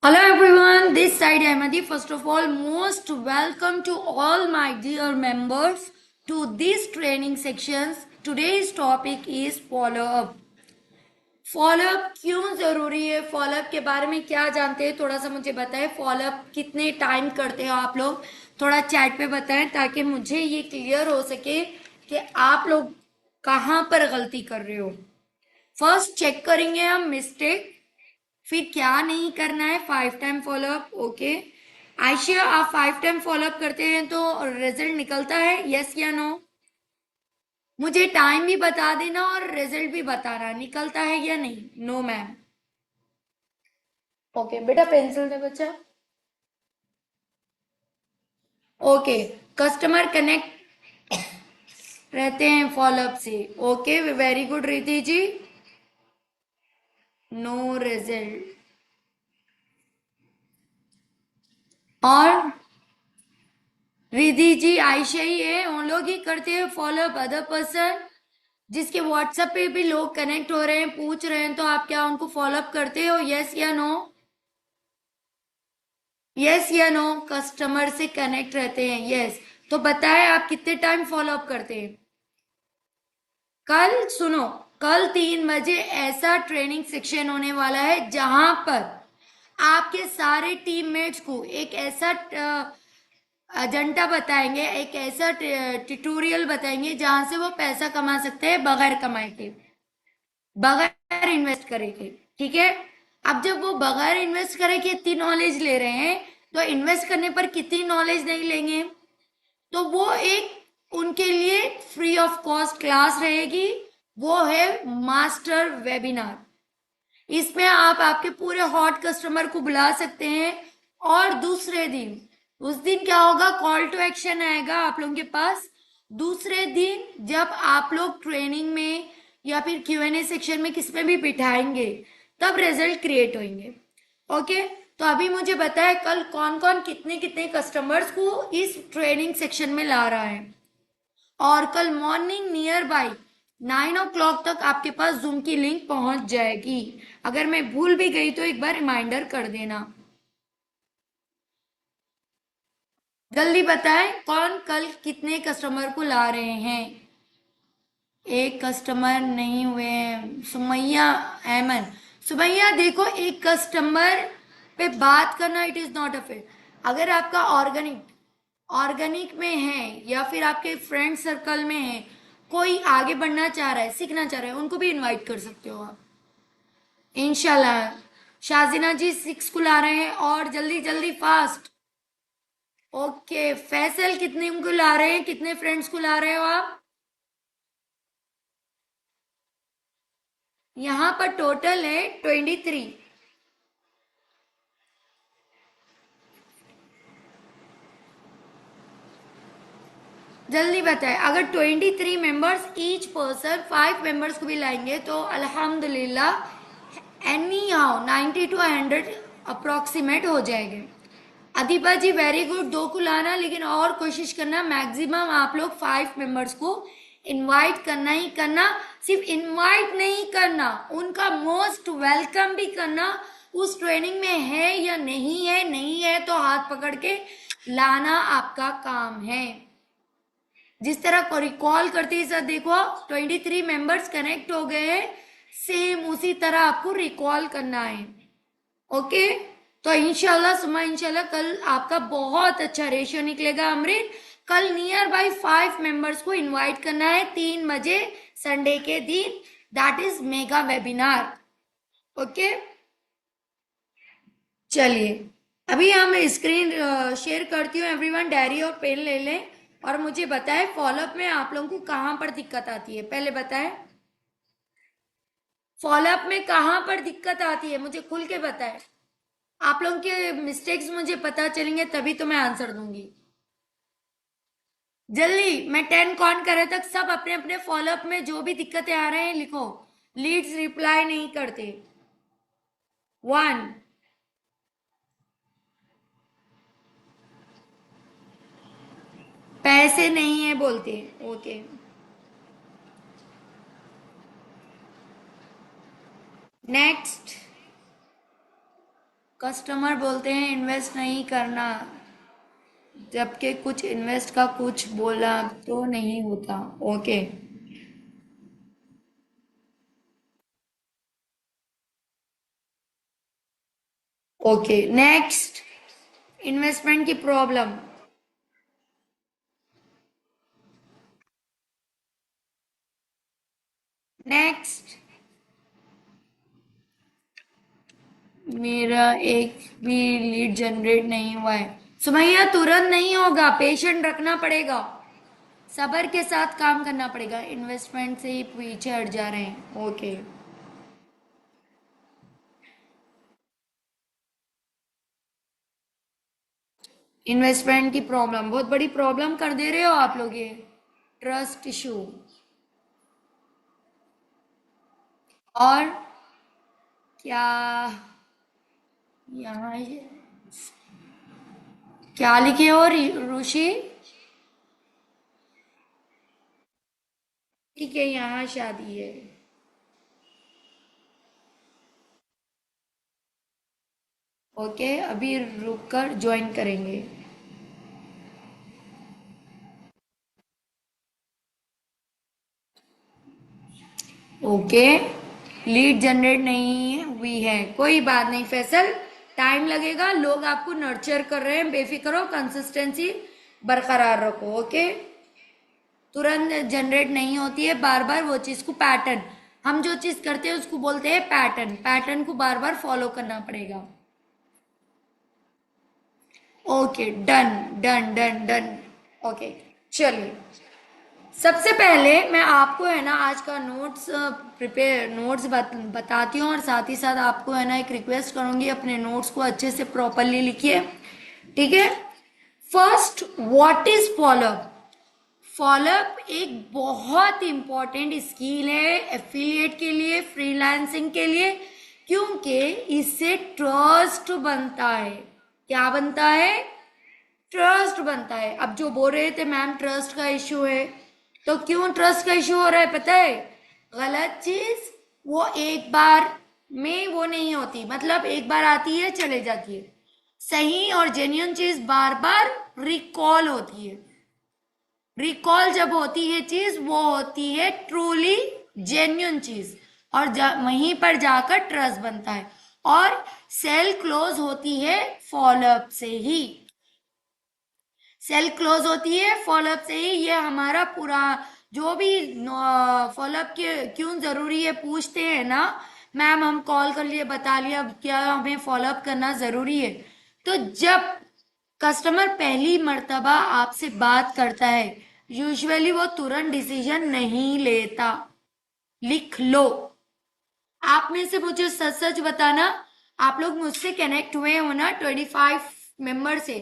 Hello everyone, this side Ahmadi. First of all, most welcome to all my dear members to these training sections. Today's topic is follow up. Follow up क्यों जरूरी है? Follow up के बारे में क्या जानते हैं थोड़ा सा मुझे बताएं। फॉलो अप कितने टाइम करते हो आप लोग? थोड़ा चैट पे बताएं ताकि मुझे ये क्लियर हो सके कि आप लोग कहाँ पर गलती कर रहे हो। फर्स्ट चेक करेंगे हम मिस्टेक, फिर क्या नहीं करना है। 5 टाइम फॉलोअप। ओके आयशा, आप 5 टाइम फॉलोअप करते हैं तो रिजल्ट निकलता है, यस या नो? मुझे टाइम भी बता देना और रिजल्ट भी बताना, निकलता है या नहीं। No ma'am. ओके बेटा, पेंसिल दे बच्चा। ओके, कस्टमर कनेक्ट रहते हैं फॉलोअप से। Okay very good Riddhi ji. No result. और रिद्धि जी आयशा ही है, उन लोग ही करते हैं फॉलोअप। अदर पर्सन जिसके व्हाट्सएप पे भी लोग कनेक्ट हो रहे हैं, पूछ रहे हैं, तो आप क्या उनको फॉलोअप करते हो, यस या नो? यस या नो? कस्टमर से कनेक्ट रहते हैं, यस। तो बताएं आप कितने टाइम फॉलोअप करते हैं? कल सुनो, कल 3 बजे ऐसा ट्रेनिंग सेक्शन होने वाला है जहां पर आपके सारे टीममेट्स को एक ऐसा एजेंडा बताएंगे, एक ऐसा ट्यूटोरियल बताएंगे जहां से वो पैसा कमा सकते हैं बगैर कमाए के, बगैर इन्वेस्ट करे के। ठीक है? अब जब वो बगैर इन्वेस्ट करे के इतनी नॉलेज ले रहे हैं, तो इन्वेस्ट करने पर कितनी नॉलेज नहीं लेंगे? तो वो एक उनके लिए फ्री ऑफ कॉस्ट क्लास रहेगी। वो है मास्टर वेबिनार। इसमें आप आपके पूरे हॉट कस्टमर को बुला सकते हैं। और दूसरे दिन, उस दिन क्या होगा, कॉल टू एक्शन आएगा आप लोगों के पास। दूसरे दिन जब आप लोग ट्रेनिंग में या फिर Q&A सेक्शन में किस में भी बिठाएंगे, तब रिजल्ट क्रिएट होंगे। ओके, तो अभी मुझे बताए कल कौन कौन कितने कितने कस्टमर्स को इस ट्रेनिंग सेक्शन में ला रहा है। और कल मॉर्निंग नियर बाई 9 o'clock तक आपके पास जूम की लिंक पहुंच जाएगी। अगर मैं भूल भी गई तो एक बार रिमाइंडर कर देना। जल्दी बताएं कौन कल कितने कस्टमर को ला रहे हैं। एक कस्टमर नहीं हुए हैं। सुमैया अहमद, सुमैया देखो, एक कस्टमर पे बात करना it is not a fair. अगर आपका ऑर्गेनिक ऑर्गेनिक में है या फिर आपके फ्रेंड सर्कल में है, कोई आगे बढ़ना चाह रहा है, सीखना चाह रहा है, उनको भी इनवाइट कर सकते हो आप इंशाल्लाह। शाजिना जी 6 को ला रहे हैं, और जल्दी जल्दी फास्ट। ओके फैसल, कितने को ला रहे हैं, कितने फ्रेंड्स को ला रहे हो आप? यहाँ पर टोटल है 23। जल्दी बताए, अगर 23 मेंबर्स ईच पर्सन 5 मेंबर्स को भी लाएंगे तो अल्हम्दुलिल्लाह एनी हाउ 90 to 100 अप्रोक्सीमेट हो जाएंगे। अधिपा जी वेरी गुड, 2 को लाना, लेकिन और कोशिश करना मैक्सिमम आप लोग 5 मेंबर्स को इनवाइट करना ही करना। सिर्फ इनवाइट नहीं करना, उनका मोस्ट वेलकम भी करना। उस ट्रेनिंग में है या नहीं है, नहीं है तो हाथ पकड़ के लाना आपका काम है। जिस तरह को रिकॉल करते ही सर देखो 23 मेंबर्स कनेक्ट हो गए हैं, सेम उसी तरह आपको रिकॉल करना है। ओके, तो इंशाल्लाह सुमा इंशाल्लाह कल आपका बहुत अच्छा रेशियो निकलेगा। अमृत, कल नियर बाई 5 मेंबर्स को इनवाइट करना है 3 बजे संडे के दिन। That is mega webinar. Okay, चलिए अभी हम स्क्रीन शेयर करती हूँ। एवरीवन डायरी और पेन ले लें और मुझे बताएं फॉलोअप में आप लोगों को कहां पर दिक्कत आती है। पहले बताएं फॉलोअप में कहां पर दिक्कत आती है, मुझे खुल के बताएं। आप लोगों के मिस्टेक्स मुझे पता चलेंगे तभी तो मैं आंसर दूंगी। जल्दी, मैं 10 काउंट करे तक सब अपने अपने फॉलोअप में जो भी दिक्कतें आ रहे हैं लिखो। लीड्स रिप्लाई नहीं करते। 1, पैसे नहीं है बोलते। ओके, नेक्स्ट, कस्टमर बोलते हैं इन्वेस्ट नहीं करना, जबकि कुछ इन्वेस्ट का कुछ बोला तो नहीं होता। ओके। ओके, नेक्स्ट, इन्वेस्टमेंट की प्रॉब्लम। नेक्स्ट, मेरा एक भी लीड जनरेट नहीं हुआ है। सुमैया तुरंत नहीं होगा, पेशेंट रखना पड़ेगा, सबर के साथ काम करना पड़ेगा। इन्वेस्टमेंट से ही पीछे हट जा रहे हैं। ओके। इन्वेस्टमेंट की प्रॉब्लम, बहुत बड़ी प्रॉब्लम कर दे रहे हो आप लोग ये। Trust issue. और क्या, यहाँ क्या लिखे हो ऋषि? ठीक है, यहाँ शादी है। ओके, अभी रुक कर ज्वाइन करेंगे। ओके, लीड जनरेट नहीं हुई है, कोई बात नहीं फैसल, टाइम लगेगा, लोग आपको नर्चर कर रहे हैं, बेफिक्र हो, कंसिस्टेंसी बरकरार रखो। ओके, तुरंत जनरेट नहीं होती है, बार बार वो चीज को पैटर्न, हम जो चीज करते हैं उसको बोलते हैं पैटर्न, पैटर्न को बार बार फॉलो करना पड़ेगा। Okay, done done done done. Okay, चलिए, सबसे पहले मैं आपको है ना आज का नोट्स प्रिपेयर नोट्स बताती हूँ, और साथ ही साथ आपको है ना एक रिक्वेस्ट करूंगी, अपने नोट्स को अच्छे से प्रॉपरली लिखिए। ठीक है। First, what is follow up? Follow up एक बहुत इंपॉर्टेंट स्किल है एफिलिएट के लिए, फ्रीलांसिंग के लिए, क्योंकि इससे ट्रस्ट बनता है। क्या बनता है? ट्रस्ट बनता है। अब जो बोल रहे थे मैम ट्रस्ट का इश्यू है, तो क्यों ट्रस्ट का इश्यू हो रहा है पता है? गलत चीज वो एक बार में वो नहीं होती, मतलब एक बार आती है चले जाती है। सही और जेन्युइन चीज बार बार रिकॉल होती है। रिकॉल जब होती है चीज, वो होती है ट्रूली जेन्युइन चीज, और वहीं पर जाकर ट्रस्ट बनता है। और सेल क्लोज होती है फॉलोअप से ही। सेल क्लोज होती है फॉलोअप से ही। ये हमारा पूरा जो भी फॉलोअप के क्यों जरूरी है पूछते हैं ना मैम, हम कॉल कर लिए बता लिया, अब क्या हमें फॉलोअप करना जरूरी है? तो जब कस्टमर पहली मर्तबा आपसे बात करता है, यूजुअली वो तुरंत डिसीजन नहीं लेता। लिख लो। आप में से मुझे सच सच बताना, आप लोग मुझसे कनेक्ट हुए हो ना 25 मेंबर से?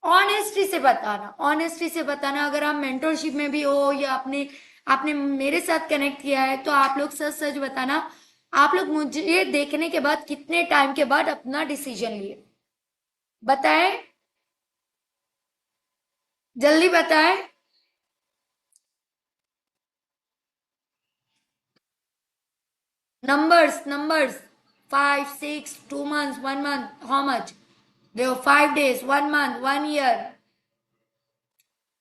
ऑनेस्टी से बताना, ऑनेस्टी से बताना, अगर आप मेंटरशिप में भी हो या आपने आपने मेरे साथ कनेक्ट किया है, तो आप लोग सच सच बताना, आप लोग मुझे देखने के बाद कितने टाइम के बाद अपना डिसीजन लिए? बताएं, जल्दी बताएं। Numbers, numbers. 5, 6, 2 months, 1 month. How much? There were 5 days, 1 month, 1 year,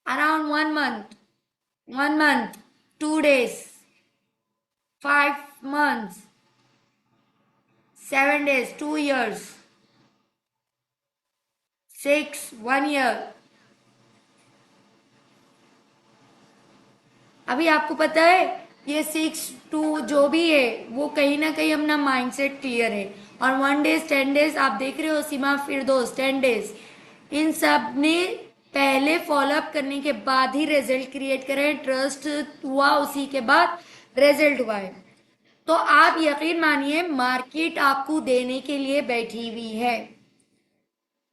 around 1 month, 1 month, 2 days, 5 months, 7 days, 2 years, 6, 1 year. अभी आपको पता है ये 6 to जो भी है वो कहीं ना कहीं अपना माइंडसेट क्लियर है। और 1 डेज 10 डेज आप देख रहे हो, सीमा फिर दोस्त 10 डेज, इन सब ने पहले फॉलोअप करने के बाद ही रिजल्ट क्रिएट करे, ट्रस्ट हुआ उसी के बाद रिजल्ट हुआ है। तो आप यकीन मानिए मार्केट आपको देने के लिए बैठी हुई है,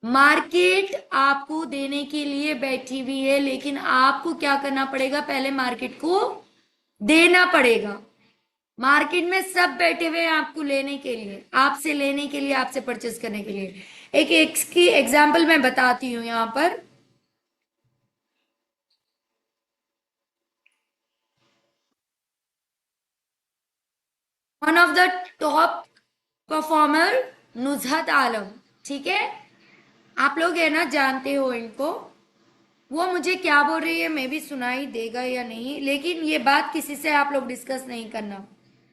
मार्केट आपको देने के लिए बैठी हुई है, लेकिन आपको क्या करना पड़ेगा? पहले मार्केट को देना पड़ेगा। मार्केट में सब बैठे हुए हैं आपको लेने के लिए, आपसे लेने के लिए, आपसे परचेस करने के लिए। एक इसकी एग्जांपल मैं बताती हूँ यहाँ पर। One of the top performer Nuzhat Alam, ठीक है, आप लोग है ना जानते हो इनको। वो मुझे क्या बोल रही है मैं भी सुनाई देगा या नहीं, लेकिन ये बात किसी से आप लोग डिस्कस नहीं करना।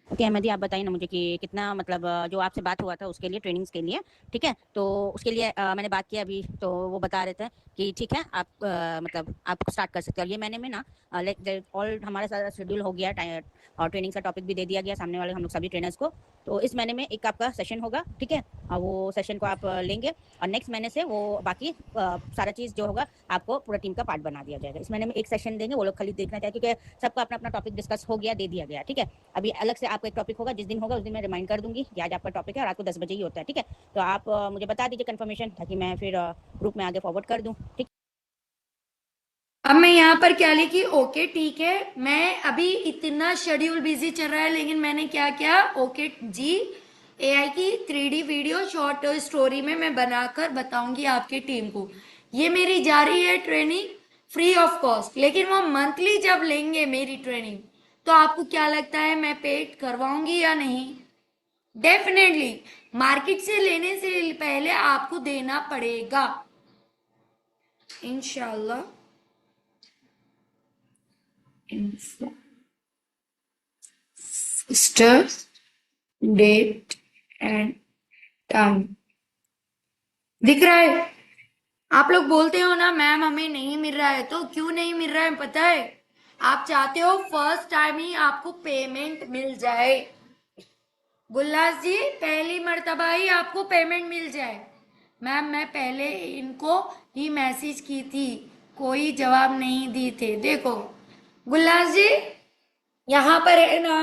ओके अहमदी, आप बताइए ना मुझे कि कितना मतलब जो आपसे बात हुआ था उसके लिए, ट्रेनिंग्स के लिए, ठीक है, तो उसके लिए मैंने बात किया अभी, तो वो बता रहे थे कि ठीक है आप मतलब आप स्टार्ट कर सकते हो। और ये मैंने में ना लाइक ऑल हमारा सारा शेड्यूल हो गया और ट्रेनिंग का टॉपिक भी दे दिया गया सामने वाले हम लोग सभी ट्रेनर्स को। तो इस महीने में एक आपका सेशन होगा, ठीक है, वो सेशन को आप लेंगे और नेक्स्ट महीने से वो बाकी सारा चीज़ जो होगा आपको पूरा टीम का पार्ट बना दिया जाएगा। इस महीने में एक सेशन देंगे, वो लोग खाली देखना चाहिए क्योंकि सबका अपना अपना टॉपिक डिस्कस हो गया, दे दिया गया, ठीक है। अभी अलग से आपका एक टॉपिक होगा, जिस दिन होगा उस दिन मैं रिमाइंड कर दूंगी कि आज आपका टॉपिक है, रात को 10 बजे ही होता है, ठीक है। तो आप मुझे बता दीजिए कंफर्मेशन, ताकि मैं फिर ग्रुप में आगे फॉरवर्ड कर दूं, ठीक। अब मैं यहाँ पर क्या लिखी, ओके ठीक है। मैं अभी इतना शेड्यूल बिजी चल रहा है, लेकिन मैंने क्या किया, ओके जी, एआई की 3D वीडियो शॉर्ट स्टोरी में मैं बनाकर बताऊंगी आपकी टीम को। ये मेरी जा रही है ट्रेनिंग फ्री ऑफ कॉस्ट, लेकिन वो मंथली जब लेंगे मेरी ट्रेनिंग, तो आपको क्या लगता है मैं पेड करवाऊंगी या नहीं? डेफिनेटली मार्केट से लेने से पहले आपको देना पड़ेगा, इंशाल्लाह। स्टर्स डेट एंड टाइम दिख रहा है? आप लोग बोलते हो ना मैम हमें नहीं मिल रहा है, तो क्यों नहीं मिल रहा है पता है? आप चाहते हो फर्स्ट टाइम ही आपको पेमेंट मिल जाए। गुल्लास जी, पहली मर्तबा ही आपको पेमेंट मिल जाए। मैम मैं पहले इनको ही मैसेज की थी, कोई जवाब नहीं दी थे। देखो गुल्लास जी, यहाँ पर है ना,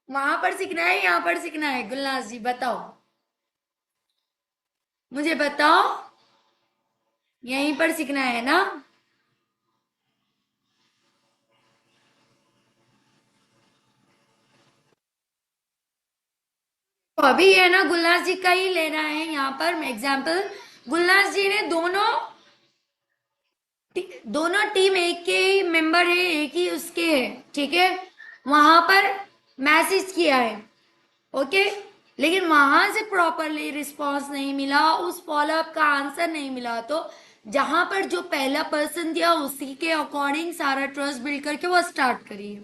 वहां पर सीखना है यहाँ पर सीखना है? गुल्लास जी बताओ, मुझे बताओ, यहीं पर सीखना है ना? तो अभी है ना गुलनाज जी का ही लेना है यहाँ पर एग्जाम्पल। गुलनाज जी ने दोनों दोनों टीम एक के ही मेंबर है, एक ही उसके है, ठीक है। वहां पर मैसेज किया है, ओके, लेकिन वहां से प्रॉपरली रिस्पॉन्स नहीं मिला, उस फॉलोअप का आंसर नहीं मिला, तो जहां पर जो पहला पर्सन दिया उसी के अकॉर्डिंग सारा ट्रस्ट बिल्ड करके वो स्टार्ट करिए।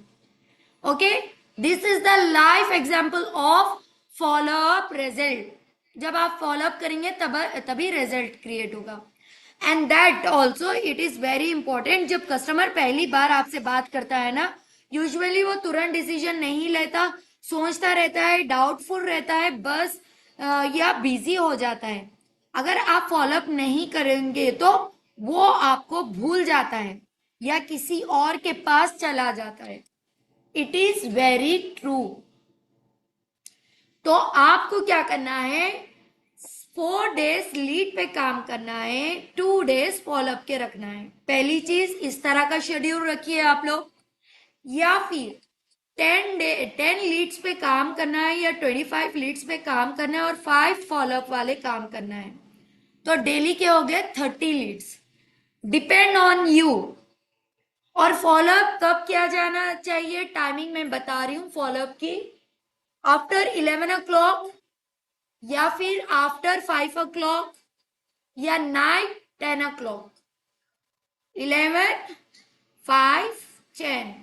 Okay, this is the life example of follow up result. जब आप फॉलो अप करेंगे तब तभी रिजल्ट क्रिएट होगा। And that also it is very important, जब कस्टमर पहली बार आपसे बात करता है ना, यूजुअली वो तुरंत डिसीजन नहीं लेता, सोचता रहता है, डाउटफुल रहता है बस, या बिजी हो जाता है। अगर आप फॉलोअप नहीं करेंगे तो वो आपको भूल जाता है या किसी और के पास चला जाता है। It is very true. तो आपको क्या करना है, 4 डेज लीड पे काम करना है, 2 डेज फॉलोअप के रखना है। पहली चीज इस तरह का शेड्यूल रखिए आप लोग, या फिर 10 लीड्स पे काम करना है या 25 लीड्स पे काम करना है और 5 फॉलोअप वाले काम करना है, तो डेली के हो गए 30 लीड्स, डिपेंड ऑन यू। और फॉलोअप कब किया जाना चाहिए, टाइमिंग मैं बता रही हूँ फॉलोअप की, आफ्टर 11 o'clock या फिर आफ्टर 5 o'clock या नाइट 10 o'clock। 11, 5, 10,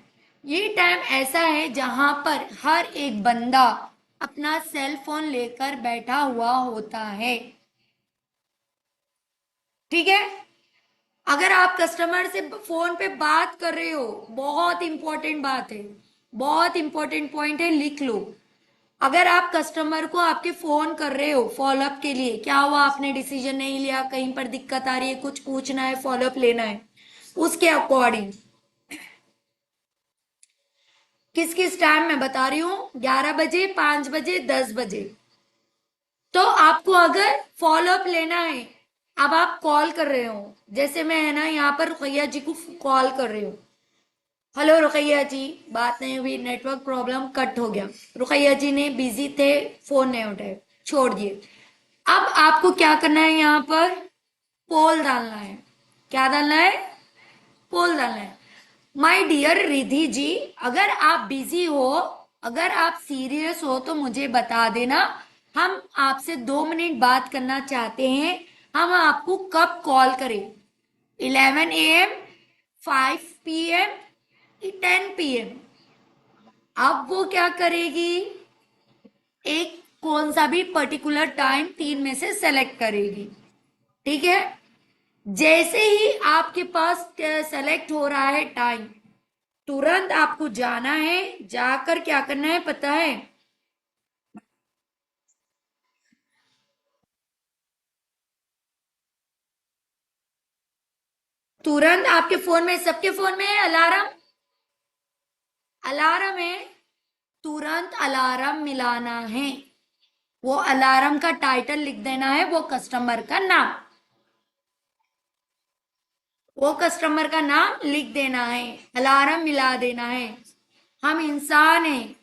ये टाइम ऐसा है जहां पर हर एक बंदा अपना सेल फोन लेकर बैठा हुआ होता है, ठीक है। अगर आप कस्टमर से फोन पे बात कर रहे हो, बहुत इंपॉर्टेंट बात है, बहुत इंपॉर्टेंट पॉइंट है, लिख लो। अगर आप कस्टमर को आपके फोन कर रहे हो फॉलोअप के लिए, क्या हुआ आपने डिसीजन नहीं लिया, कहीं पर दिक्कत आ रही है, कुछ पूछना है, फॉलोअप लेना है, उसके अकॉर्डिंग किस किस टाइम मैं बता रही हूँ, 11 बजे, 5 बजे, 10 बजे। तो आपको अगर फॉलोअप लेना है, अब आप कॉल कर रहे हो, जैसे मैं है ना यहाँ पर रुकैया जी को कॉल कर रही हूँ, हेलो रुकैया जी, बात नहीं हुई, नेटवर्क प्रॉब्लम, कट हो गया, रुकैया जी ने बिजी थे, फोन नहीं उठाए, छोड़ दिए। अब आपको क्या करना है, यहाँ पर पोल डालना है। क्या डालना है? पोल डालना है। माय डियर रिधि जी, अगर आप बिजी हो, अगर आप सीरियस हो तो मुझे बता देना, हम आपसे 2 मिनट बात करना चाहते हैं, हम आपको कब कॉल करें? 11 AM, 5 PM, 10 PM? अब वो क्या करेगी, एक कौन सा भी पर्टिकुलर टाइम 3 में से सेलेक्ट करेगी, ठीक है? जैसे ही आपके पास सेलेक्ट हो रहा है टाइम, तुरंत आपको जाना है, जाकर क्या करना है पता है? तुरंत आपके फोन में, सबके फोन में है अलार्म, अलार्म है, तुरंत अलार्म मिलाना है। वो अलार्म का टाइटल लिख देना है, वो कस्टमर का नाम, वो कस्टमर का नाम लिख देना है, अलार्म मिला देना है। हम इंसान हैं,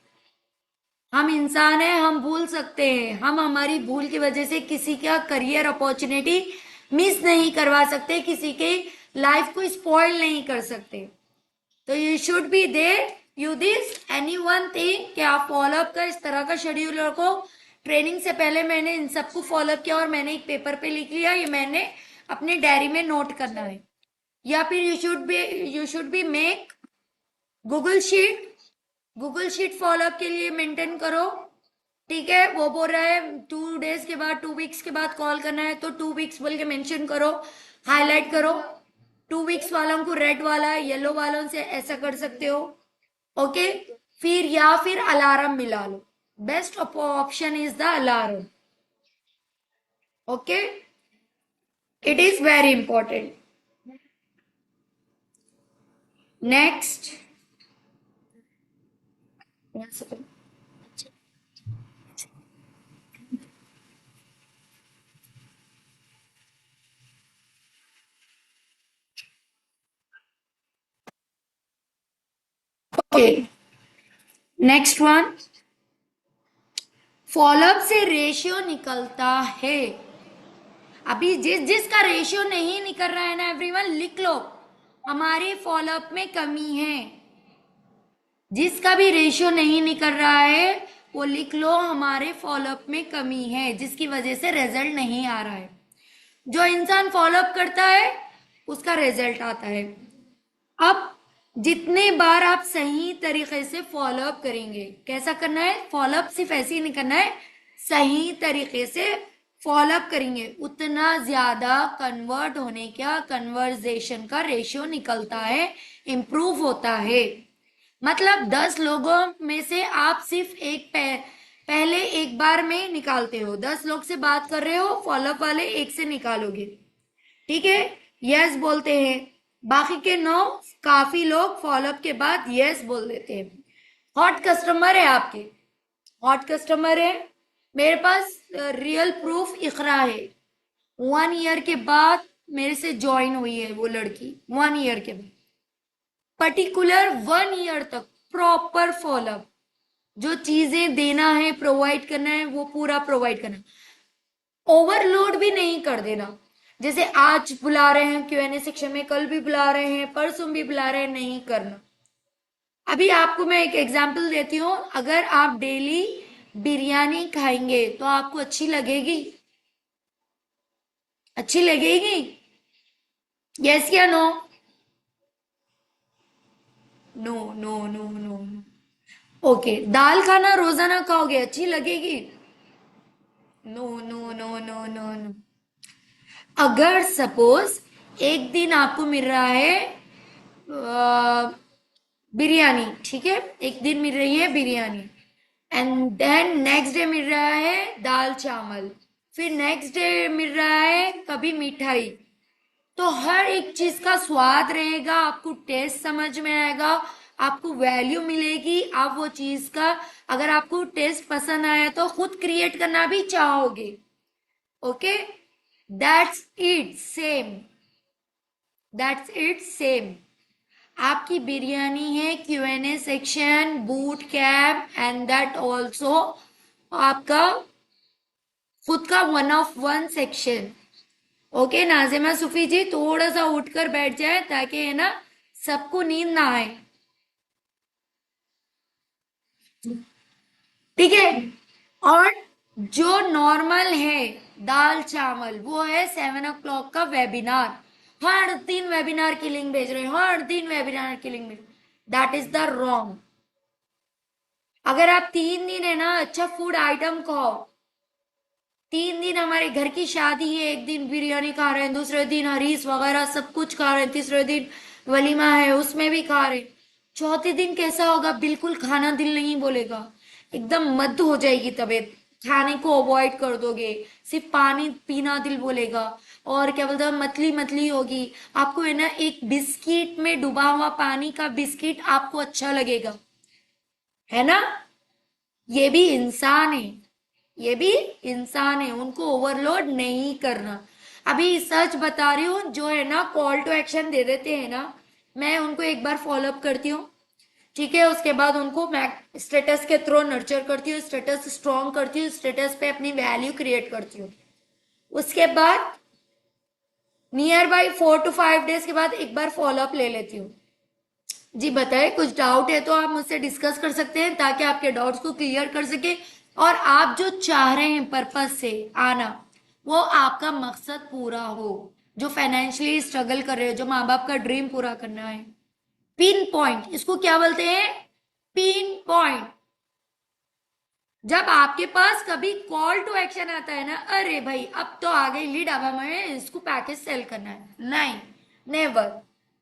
हम इंसान हैं, हम भूल सकते हैं, हम हमारी भूल की वजह से किसी का करियर अपॉर्चुनिटी मिस नहीं करवा सकते, किसी के लाइफ को स्पॉइल नहीं कर सकते। तो you should be there, you this any one thing कि आप फॉलोअप का इस तरह का शेड्यूल रखो। ट्रेनिंग से पहले मैंने इन सबको फॉलोअप किया और मैंने एक पेपर पे लिख लिया, ये मैंने अपनी डायरी में नोट करना है। या फिर you should be make Google sheet, Google sheet follow up के लिए मेंटेन करो, ठीक है? वो बोल रहा है 2 डेज के बाद, 2 वीक्स के बाद कॉल करना है, तो 2 वीक्स बोल के मेंशन करो, हाईलाइट करो। 2 वीक्स वालों को रेड वाला, येलो वालों से ऐसा कर सकते हो, ओके? फिर या फिर अलार्म मिला लो, best option is the alarm, okay? It is very important. Next, okay, next one, followup से रेशियो निकलता है। अभी जिसका रेशियो नहीं निकल रहा है ना एवरीवन, लिख लो, हमारे फॉलोअप में कमी है। जिसका भी रेशियो नहीं निकल रहा है वो लिख लो, हमारे फॉलोअप में कमी है, जिसकी वजह से रिजल्ट नहीं आ रहा है। जो इंसान फॉलोअप करता है उसका रिजल्ट आता है। अब जितने बार आप सही तरीके से फॉलोअप करेंगे, कैसा करना है फॉलोअप, सिर्फ ऐसे ही नहीं करना है, सही तरीके से फॉलोअप करेंगे, उतना ज्यादा कन्वर्ट होने का, कन्वर्जेशन का रेशियो निकलता है, इंप्रूव होता है। मतलब 10 लोगों में से आप सिर्फ पहले एक बार में निकालते हो, 10 लोग से बात कर रहे हो, फॉलोअप वाले एक से निकालोगे, ठीक है? यस बोलते हैं, बाकी के 9, काफी लोग फॉलोअप के बाद यस बोल देते हैं। हॉट कस्टमर है आपके, हॉट कस्टमर है, मेरे पास रियल प्रूफ इकरा है। 1 ईयर के बाद मेरे से ज्वाइन हुई है वो लड़की, 1 ईयर के बाद, पर्टिकुलर 1 ईयर तक प्रॉपर फॉलोअप, जो चीजें देना है, प्रोवाइड करना है, वो पूरा प्रोवाइड करना, ओवरलोड भी नहीं कर देना। जैसे आज बुला रहे हैं Q&A सेक्शन में, कल भी बुला रहे हैं, परसों भी बुला रहे हैं, नहीं करना। अभी आपको मैं एक एग्जांपल देती हूँ, अगर आप डेली बिरयानी खाएंगे तो आपको अच्छी लगेगी? अच्छी लगेगी? यस या no? No no no no no. Okay, दाल खाना रोजाना खाओगे, अच्छी लगेगी? No no no no no no. अगर सपोज एक दिन आपको मिल रहा है बिरयानी, ठीक है, एक दिन मिल रही है biryani, and then next day मिल रहा है दाल चावल, फिर नेक्स्ट डे मिल रहा है कभी मिठाई, तो हर एक चीज का स्वाद रहेगा, आपको टेस्ट समझ में आएगा, आपको वैल्यू मिलेगी, आप वो चीज का, अगर आपको टेस्ट पसंद आया तो खुद क्रिएट करना भी चाहोगे, okay? That's it same, that's it same. आपकी बिरयानी है, Q&A section, boot camp, and that also आपका खुद का 1 ऑफ 1 सेक्शन, ओके? नाजिमा सूफी जी थोड़ा सा उठकर बैठ जाए ताकि है ना सबको नींद ना आए, ठीक है? और जो नॉर्मल है दाल चावल वो है 7 o'clock का वेबिनार। हर दिन वेबिनार की लिंक भेज रहे हैं, हर दिन वेबिनार की लिंक भेज, दैट इज द रॉन्ग। अगर आप 3 दिन है ना अच्छा फूड आइटम खाओ, 3 दिन हमारे घर की शादी है, एक दिन बिरयानी खा रहे हैं, दूसरे दिन हरीस वगैरह सब कुछ खा रहे हैं, तीसरे दिन वलीमा है उसमें भी खा रहे हैं, चौथे दिन कैसा होगा, बिल्कुल खाना दिल नहीं बोलेगा, एकदम मद हो जाएगी तबीयत, खाने को अवॉइड कर दोगे, सिर्फ पानी पीना दिल बोलेगा, और क्या बोलते हैं मतली मतली होगी। आपको है ना एक बिस्किट में डूबा हुआ पानी का बिस्किट आपको अच्छा लगेगा, है ना। ये भी इंसान है, ये भी इंसान है, उनको ओवरलोड नहीं करना। अभी सच बता रही हूँ, जो है ना कॉल टू एक्शन दे देते हैं ना, मैं उनको एक बार फॉलो अप करती हूँ, ठीक है, उसके बाद उनको मैं स्टेटस के थ्रू नर्चर करती हूँ, स्टेटस स्ट्रॉन्ग करती हूँ, स्टेटस पे अपनी वैल्यू क्रिएट करती हूँ। उसके बाद नियर बाई 4 to 5 डेज के बाद एक बार फॉलो अप ले लेती हूँ। जी बताए, कुछ डाउट है तो आप मुझसे डिस्कस कर सकते हैं, ताकि आपके डाउट्स को क्लियर कर सके, और आप जो चाह रहे हैं पर्पस से आना, वो आपका मकसद पूरा हो। जो फाइनेंशियली स्ट्रगल कर रहे हो, जो माँ बाप का ड्रीम पूरा करना है, पिन पॉइंट इसको क्या बोलते हैं, पिन पॉइंट। जब आपके पास कभी कॉल टू एक्शन आता है ना, अरे भाई अब तो आ गई लीड, अब हमें इसको पैकेज सेल करना है, नहीं, नेवर।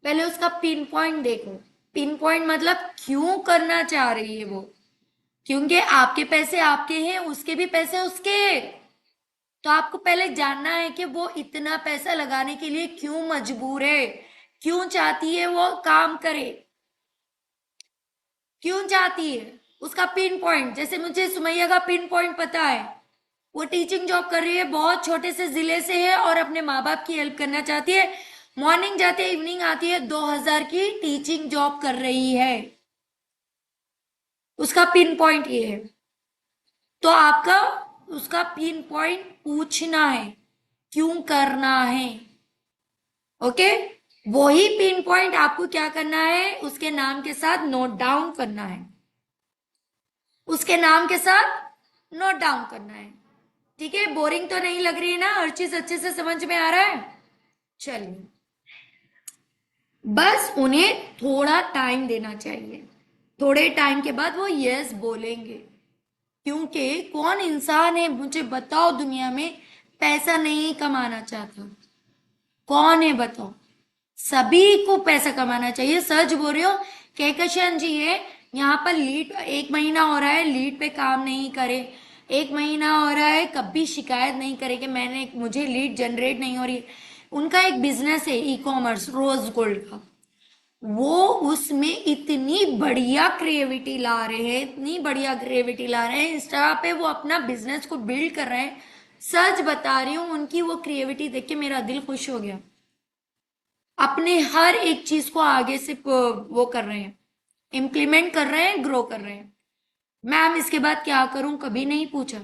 पहले उसका पिन पॉइंट देखो। पिन पॉइंट मतलब क्यों करना चाह रही है वो, क्योंकि आपके पैसे आपके हैं, उसके भी पैसे उसके हैं। तो आपको पहले जानना है कि वो इतना पैसा लगाने के लिए क्यों मजबूर है, क्यों चाहती है वो काम करे, क्यों चाहती है, उसका पिन पॉइंट। जैसे मुझे सुमैया का पिन पॉइंट पता है, वो टीचिंग जॉब कर रही है, बहुत छोटे से जिले से है, और अपने माँ बाप की हेल्प करना चाहती है, मॉर्निंग जाती है इवनिंग आती है, 2000 की टीचिंग जॉब कर रही है, उसका पिन पॉइंट ये है। तो आपका उसका पिन पॉइंट पूछना है, क्यों करना है, ओके। वही पिन पॉइंट आपको क्या करना है, उसके नाम के साथ नोट डाउन करना है, उसके नाम के साथ नोट डाउन करना है, ठीक है। बोरिंग तो नहीं लग रही है ना, हर चीज अच्छे से समझ में आ रहा है। चलिए, बस उन्हें थोड़ा टाइम देना चाहिए, थोड़े टाइम के बाद वो यस बोलेंगे। क्योंकि कौन इंसान है मुझे बताओ दुनिया में पैसा नहीं कमाना चाहता, कौन है बताओ। सभी को पैसा कमाना चाहिए, सच बोल रही हो। कहकशान जी है यहाँ पर, लीड 1 महीना हो रहा है, लीड पे काम नहीं करे, 1 महीना हो रहा है, कभी शिकायत नहीं करे कि मैंने मुझे लीड जनरेट नहीं हो रही। उनका एक बिजनेस है ई कॉमर्स रोज गोल्ड का, वो उसमें इतनी बढ़िया क्रिएटिविटी ला रहे हैं, इतनी बढ़िया क्रिएटिविटी ला रहे हैं, इंस्टा पे वो अपना बिजनेस को बिल्ड कर रहे हैं। सच बता रही हूँ, उनकी वो क्रिएटिविटी देख के मेरा दिल खुश हो गया। अपने हर एक चीज को आगे से वो कर रहे हैं, इम्प्लीमेंट कर रहे हैं, ग्रो कर रहे हैं। मैम इसके बाद क्या करूं कभी नहीं पूछा,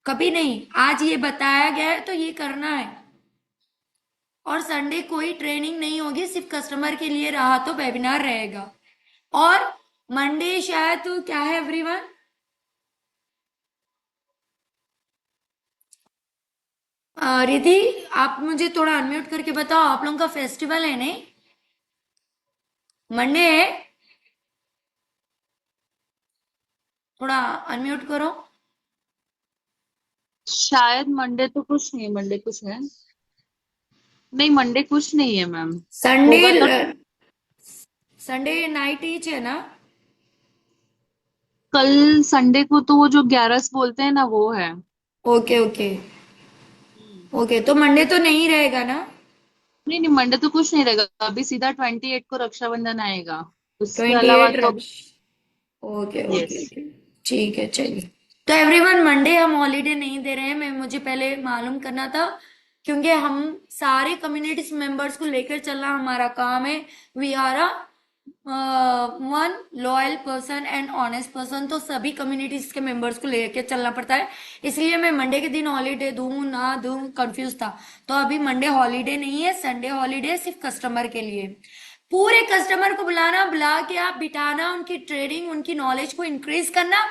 कभी नहीं, आज ये बताया गया है तो ये करना है। और संडे कोई ट्रेनिंग नहीं होगी, सिर्फ कस्टमर के लिए रहा तो वेबिनार रहेगा। और मंडे शायद तो क्या है एवरीवन, रिधि आप मुझे थोड़ा अनम्यूट करके बताओ, आप लोगों का फेस्टिवल है नहीं, मंडे है, थोड़ा अनम्यूट करो। शायद मंडे तो कुछ नहीं, मंडे कुछ है नहीं, मंडे कुछ नहीं है मैम। संडे, होगा तो संडे नाइट ईच है ना। कल संडे को तो वो जो 11 बोलते हैं ना वो है। ओके ओके, हम्म। ओके तो मंडे तो नहीं रहेगा ना। नहीं नहीं, मंडे तो कुछ नहीं रहेगा, अभी सीधा 28 को रक्षाबंधन आएगा, उसके अलावा 28 तो। रक्ष, ओके यस। ओके ओके, ठीक है चलिए। तो एवरीवन मंडे हम हॉलीडे नहीं दे रहे हैं, मैं मुझे पहले मालूम करना था, क्योंकि हम सारे कम्युनिटीज मेंबर्स को लेकर चलना हमारा काम है। We are a one loyal person and honest person, तो सभी कम्युनिटीज के मेंबर्स को लेकर चलना पड़ता है। इसलिए मैं मंडे के दिन हॉलीडे दूं ना दूं कंफ्यूज था। तो अभी मंडे हॉलीडे नहीं है, संडे हॉलीडे सिर्फ कस्टमर के लिए। पूरे कस्टमर को बुलाना, बुला के आप बिठाना, उनकी ट्रेडिंग उनकी नॉलेज को इंक्रीज करना,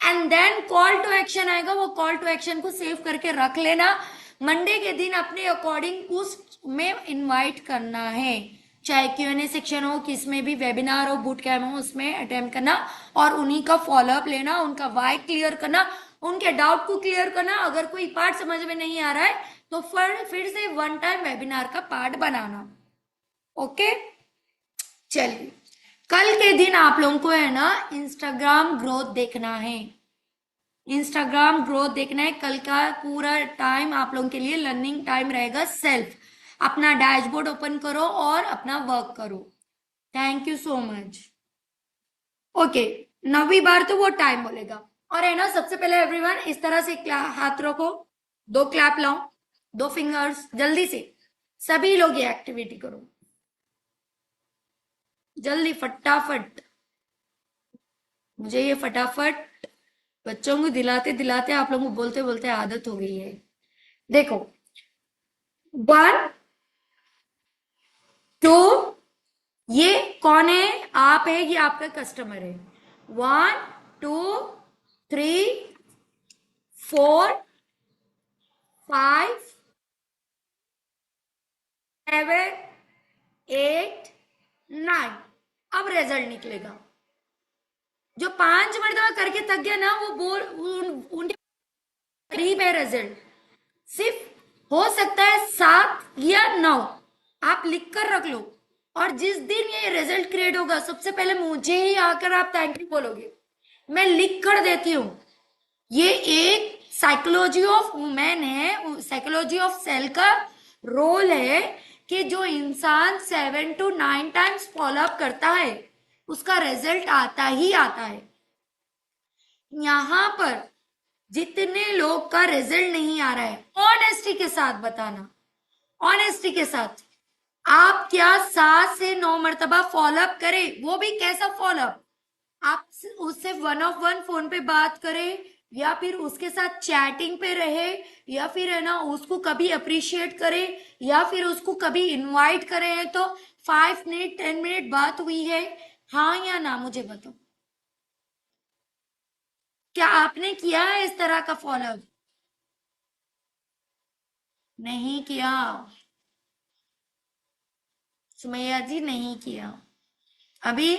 and then call to action आएगा, वो कॉल टू एक्शन को सेव करके रख लेना। मंडे के दिन अपने अकॉर्डिंग उस में इनवाइट करना है, चाहे Q&A सेक्शन हो, किस में भी वेबिनार हो, बूट कैम्प हो, उसमें अटेम्प्ट करना और उन्हीं का फॉलोअप लेना, उनका वाई क्लियर करना, उनके डाउट को क्लियर करना। अगर कोई पार्ट समझ में नहीं आ रहा है तो फिर से वन टाइम वेबिनार का पार्ट बनाना। ओके, चलिए कल के दिन आप लोगों को है ना इंस्टाग्राम ग्रोथ देखना है, इंस्टाग्राम ग्रोथ देखना है। कल का पूरा टाइम आप लोगों के लिए लर्निंग टाइम रहेगा। सेल्फ अपना डैशबोर्ड ओपन करो और अपना वर्क करो। Thank you so much. Okay, 9वीं बार तो वो टाइम बोलेगा। और है ना, सबसे पहले एवरीवन इस तरह से हाथ रखो, 2 क्लैप लाओ, 2 फिंगर्स, जल्दी से सभी लोग ये एक्टिविटी करो, जल्दी फटाफट। मुझे ये फटाफट बच्चों को दिलाते दिलाते आप लोगों को बोलते बोलते आदत हो गई है। देखो, 1 2, ये कौन है? आप है, ये आपका कस्टमर है। 1 2 3 4 5 7 8 9। अब रिजल्ट निकलेगा। जो 5 मरतबा करके थक गया ना, वो उनके करीब है रिजल्ट। सिर्फ हो सकता है 7 या 9, आप लिख कर रख लो। और जिस दिन ये रिजल्ट क्रिएट होगा, सबसे पहले मुझे ही आकर आप थैंक यू बोलोगे। मैं लिख कर देती हूं। ये एक साइकोलॉजी ऑफ वुमेन है, साइकोलॉजी ऑफ सेल का रोल है कि जो इंसान 7 to 9 टाइम्स फॉलोअप करता है उसका रिजल्ट आता ही आता है। यहां पर जितने लोग का रिजल्ट नहीं आ रहा है, ऑनेस्टी के साथ बताना, ऑनेस्टी के साथ, आप क्या 7 से 9 मरतबा फॉलोअप करें? वो भी कैसा फॉलोअप? आप उससे 1-on-1 फोन पे बात करें, या फिर उसके साथ चैटिंग पे रहे, या फिर है ना उसको कभी अप्रिशिएट करें, या फिर उसको कभी इनवाइट करें। तो 5 मिनट 10 मिनट बात हुई है, हाँ या ना, मुझे बताओ। क्या आपने किया है इस तरह का फॉलोअप? नहीं किया, सुमैया जी नहीं किया। अभी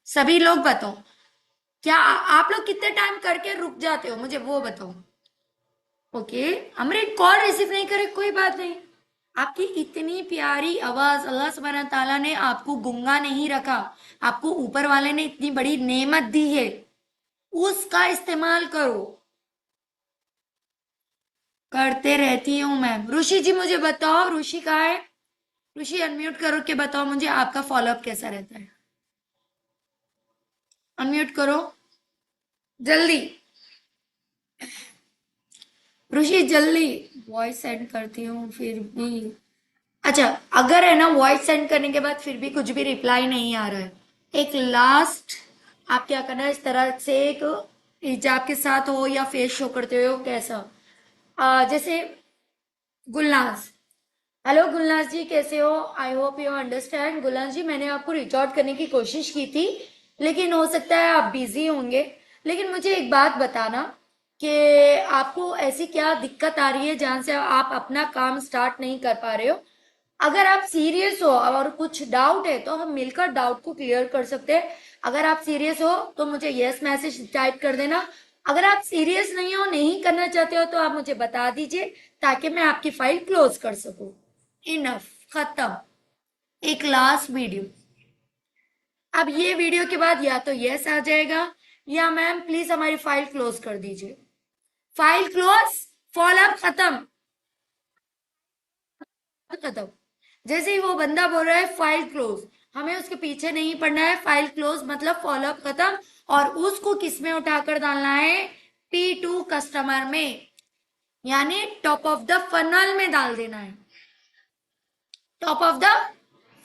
सभी लोग बताओ, क्या आप लोग कितने टाइम करके रुक जाते हो, मुझे वो बताओ। ओके, अमृत कॉल रिसीव नहीं करे कोई बात नहीं। आपकी इतनी प्यारी आवाज, अल्लाह सुब्हान ताला ने आपको गूंगा नहीं रखा, आपको ऊपर वाले ने इतनी बड़ी नेमत दी है, उसका इस्तेमाल करो। करते रहती हूँ मैम। ऋषि जी मुझे बताओ, ऋषि कहाँ है? ऋषि अनम्यूट करो के बताओ मुझे आपका फॉलोअप कैसा रहता है। अनम्यूट करो जल्दी, ऋषि जल्दी। वॉइस सेंड करती हूँ फिर भी, अच्छा अगर है ना वॉइस सेंड करने के बाद फिर भी कुछ भी रिप्लाई नहीं आ रहा है, एक लास्ट आप क्या करना है, इस तरह से एक हिजाब के साथ हो या फेस शो करते हो, कैसा जैसे गुलनाज। हेलो गुलनाज जी, कैसे हो? I hope you understand. Gulnaz ji, मैंने आपको रीच आउट करने की कोशिश की थी, लेकिन हो सकता है आप बिजी होंगे। लेकिन मुझे एक बात बताना कि आपको ऐसी क्या दिक्कत आ रही है जहां से आप अपना काम स्टार्ट नहीं कर पा रहे हो। अगर आप सीरियस हो और कुछ डाउट है तो हम मिलकर डाउट को क्लियर कर सकते हैं। अगर आप सीरियस हो तो मुझे यस मैसेज टाइप कर देना। अगर आप सीरियस नहीं हो, नहीं करना चाहते हो, तो आप मुझे बता दीजिए ताकि मैं आपकी फाइल क्लोज कर सकूं। इनफ, खत्म। एक लास्ट वीडियो। अब ये वीडियो के बाद या तो यस आ जाएगा या मैम प्लीज हमारी फाइल क्लोज कर दीजिए। फाइल क्लोज, फॉलोअप खत्म, खत्म। जैसे ही वो बंदा बोल रहा है फाइल क्लोज, हमें उसके पीछे नहीं पड़ना है। फाइल क्लोज मतलब फॉलोअप खत्म, और उसको किस में उठाकर डालना है? P2 कस्टमर में, यानी टॉप ऑफ द फनल में डाल देना है। टॉप ऑफ द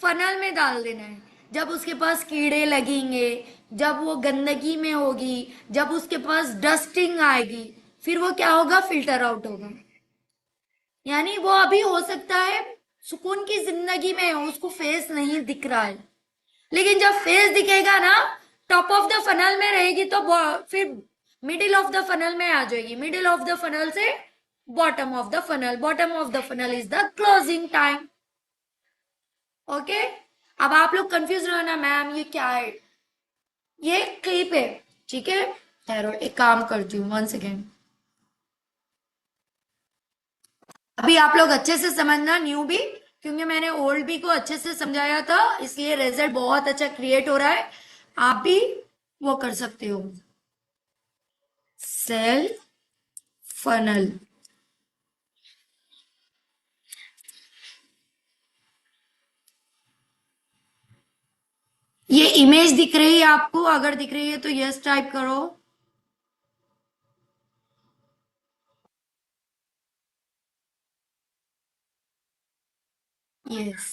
फनल में डाल देना है। जब उसके पास कीड़े लगेंगे, जब वो गंदगी में होगी, जब उसके पास डस्टिंग आएगी, फिर वो क्या होगा? फिल्टर आउट होगा। यानी वो अभी हो सकता है सुकून की जिंदगी में, उसको फेस नहीं दिख रहा है, लेकिन जब फेस दिखेगा ना, टॉप ऑफ द फनल में रहेगी, तो फिर मिडिल ऑफ द फनल में आ जाएगी, मिडिल ऑफ द फनल से bottom of the funnel, bottom of the funnel is the closing time. Okay, अब आप लोग कंफ्यूज रहो ना, मैम ये क्या है, ये क्लिप है, ठीक है। ठहरो, एक काम करती हूँ, 1 सेकेंड। अभी आप लोग अच्छे से समझना, न्यू भी, क्योंकि मैंने ओल्ड भी को अच्छे से समझाया था, इसलिए रिजल्ट बहुत अच्छा क्रिएट हो रहा है। आप भी वो कर सकते हो। सेल फनल, ये इमेज दिख रही है आपको? अगर दिख रही है तो यस टाइप करो। यस,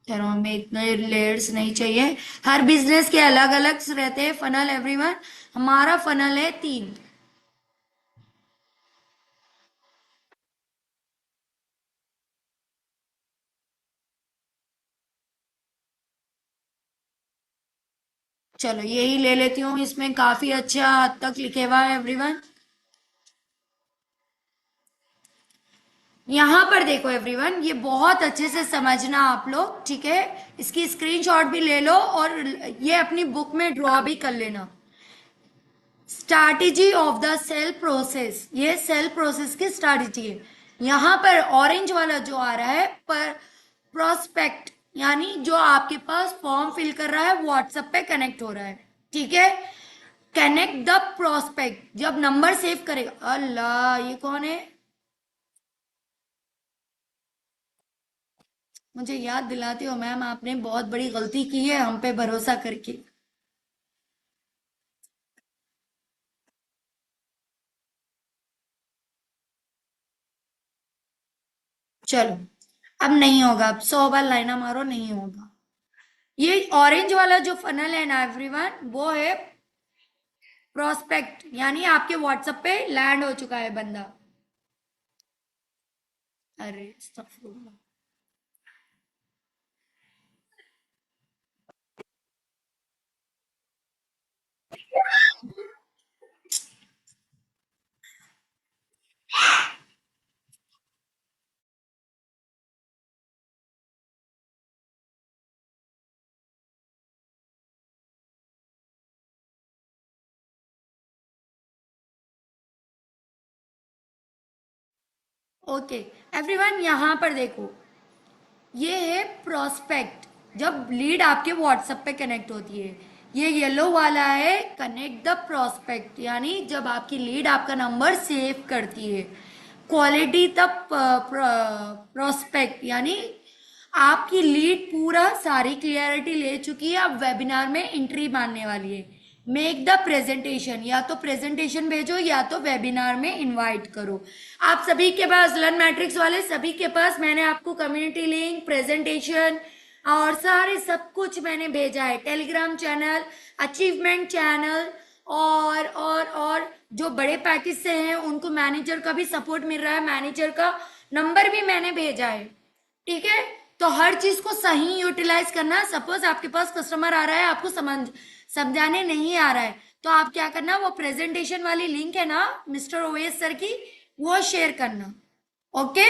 चलो, हमें इतने लेयर्स नहीं चाहिए। हर बिजनेस के अलग अलग रहते हैं फनल एवरीवन, हमारा फनल है 3। चलो यही ले लेती हूँ, इसमें काफी अच्छा हद तक लिखे हुआ है एवरीवन। यहां पर देखो एवरीवन, ये बहुत अच्छे से समझना आप लोग, ठीक है। इसकी स्क्रीनशॉट भी ले लो और ये अपनी बुक में ड्रॉ भी कर लेना। Strategy of the sale process, ये सेल प्रोसेस की स्ट्रैटेजी है। यहां पर ऑरेंज वाला जो आ रहा है पर प्रोस्पेक्ट, यानी जो आपके पास फॉर्म फिल कर रहा है व्हाट्सएप पे कनेक्ट हो रहा है, ठीक है। कनेक्ट द प्रोस्पेक्ट, जब नंबर सेव करेगा, अल्लाह ये कौन है, मुझे याद दिलाते हो मैम, आपने बहुत बड़ी गलती की है हम पे भरोसा करके। चलो, अब नहीं होगा, अब 100 बार लाइना मारो, नहीं होगा। ये ऑरेंज वाला जो फनल है ना एवरीवन, वो है प्रोस्पेक्ट, यानी आपके व्हाट्सएप पे लैंड हो चुका है बंदा। अरे अस्तगफुरुल्लाह। ओके एवरीवन, यहां पर देखो, ये है प्रोस्पेक्ट, जब लीड आपके व्हाट्सएप पे कनेक्ट होती है। ये येलो वाला है कनेक्ट द प्रोस्पेक्ट, यानी जब आपकी लीड आपका नंबर सेव करती है। क्वालिटी द प्रोस्पेक्ट, यानी आपकी लीड पूरा सारी क्लियरिटी ले चुकी है, अब वेबिनार में एंट्री मारने वाली है। मेक द प्रेजेंटेशन, या तो प्रेजेंटेशन भेजो या तो वेबिनार में इनवाइट करो। आप सभी के पास, लर्न मैट्रिक्स वाले सभी के पास मैंने आपको कम्युनिटी लिंक, प्रेजेंटेशन और सारे सब कुछ मैंने भेजा है। टेलीग्राम चैनल, अचीवमेंट चैनल, और जो बड़े पैकेज से हैं उनको मैनेजर का भी सपोर्ट मिल रहा है, मैनेजर का नंबर भी मैंने भेजा है, ठीक है। तो हर चीज को सही यूटिलाइज करना। सपोज आपके पास कस्टमर आ रहा है, आपको समझाने नहीं आ रहा है, तो आप क्या करना, वो प्रेजेंटेशन वाली लिंक है ना मिस्टर ओएस सर की, वो शेयर करना। Okay,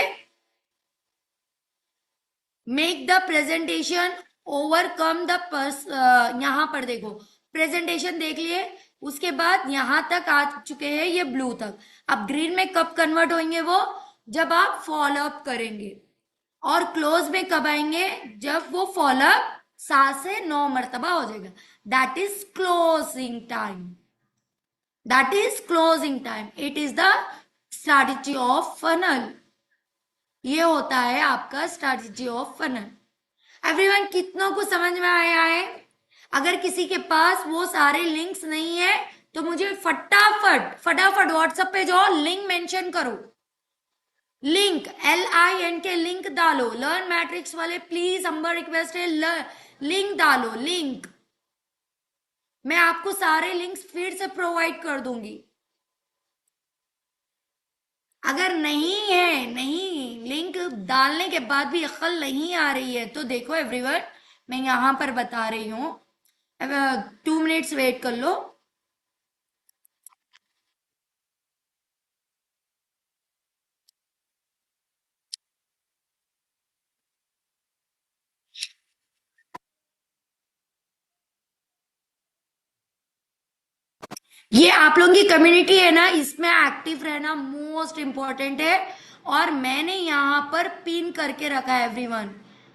make the presentation, overcome the यहां पर देखो, प्रेजेंटेशन देख लिए, उसके बाद यहां तक आ चुके हैं, ये ब्लू तक। अब ग्रीन में कब कन्वर्ट होंगे वो, जब आप फॉलो अप करेंगे। और क्लोज में कब आएंगे, जब वो फॉलोअप 7 से 9 मरतबा हो जाएगा। That is closing time, that is closing time, it is the strategy of funnel. ये होता है आपका स्ट्रैटेजी ऑफ फनल। एवरीवन, कितनों को समझ में आया है? अगर किसी के पास वो सारे लिंक्स नहीं है तो मुझे फटाफट फटाफट व्हाट्सएप पे जाओ, लिंक मेंशन करो, लिंक LINK लिंक डालो। लर्न मैट्रिक्स वाले प्लीज हम्बल रिक्वेस्ट है, लिंक डालो, लिंक। मैं आपको सारे लिंक्स फिर से प्रोवाइड कर दूंगी। अगर नहीं है, नहीं, लिंक डालने के बाद भी अक्ल नहीं आ रही है तो देखो एवरीवन, मैं यहां पर बता रही हूं, 2 मिनट्स वेट कर लो। ये आप लोगों की कम्युनिटी है ना, इसमें एक्टिव रहना मोस्ट इम्पोर्टेंट है। और मैंने यहाँ पर पिन करके रखा है एवरीवन,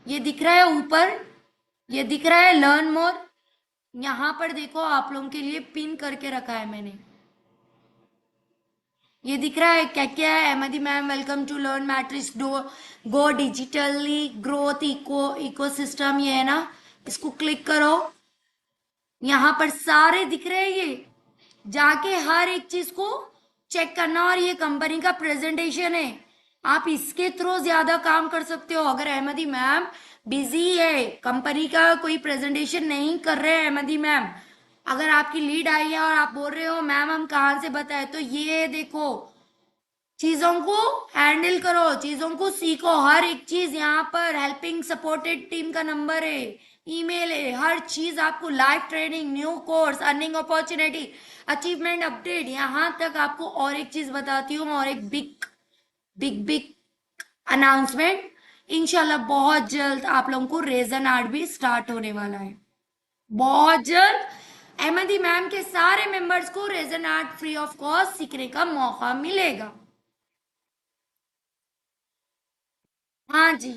ये दिख रहा है ऊपर, ये दिख रहा है लर्न मोर, यहाँ पर देखो आप लोगों के लिए पिन करके रखा है मैंने, ये दिख रहा है क्या क्या है? Ahmadi ma'am welcome to learn matrix do go digitally growth ecosystem, ये है ना, इसको क्लिक करो, यहाँ पर सारे दिख रहे हैं, ये जाके हर एक चीज को चेक करना। और ये कंपनी का प्रेजेंटेशन है, आप इसके थ्रू ज्यादा काम कर सकते हो। अगर अहमदी मैम बिजी है, कंपनी का कोई प्रेजेंटेशन नहीं कर रहे हैं अहमदी मैम, अगर आपकी लीड आई है और आप बोल रहे हो मैम हम कहाँ से बताए, तो ये देखो, चीजों को हैंडल करो, चीजों को सीखो, हर एक चीज यहाँ पर हेल्पिंग सपोर्टेड टीम का नंबर है, ईमेल है, हर चीज आपको, live training, new course, earning opportunity, achievement update, यहाँ तक आपको। और एक चीज बताती हूँ, और एक बिग बिग बिग अनाउंसमेंट, इंशाल्लाह बहुत जल्द आप लोगों को रेजन आर्ट भी स्टार्ट होने वाला है, बहुत जल्द। अहमदी मैम के सारे मेंबर्स को resin art free of cost सीखने का मौका मिलेगा। हाँ जी,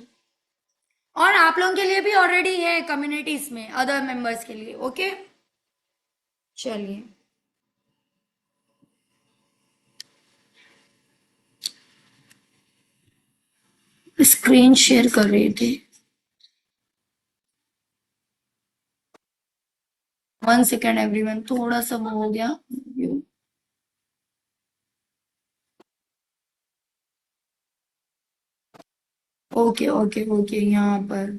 और आप लोगों के लिए भी ऑलरेडी है कम्युनिटीज में, अदर मेंबर्स के लिए। ओके, चलिए स्क्रीन शेयर कर रही थी, 1 सेकेंड एवरीवन, थोड़ा सा वो हो गया। ओके ओके ओके, यहाँ पर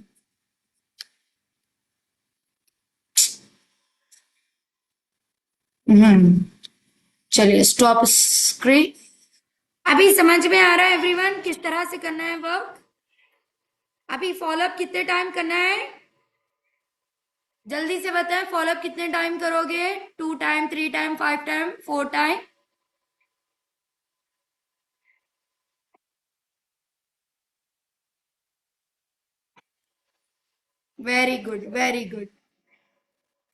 चलिए स्टॉप स्क्रीन। अभी समझ में आ रहा है एवरीवन किस तरह से करना है वर्क? अभी फॉलोअप कितने टाइम करना है, जल्दी से बताएं, फॉलोअप कितने टाइम करोगे? 2 time, 3 time, 5 time, 4 time? Very good very good.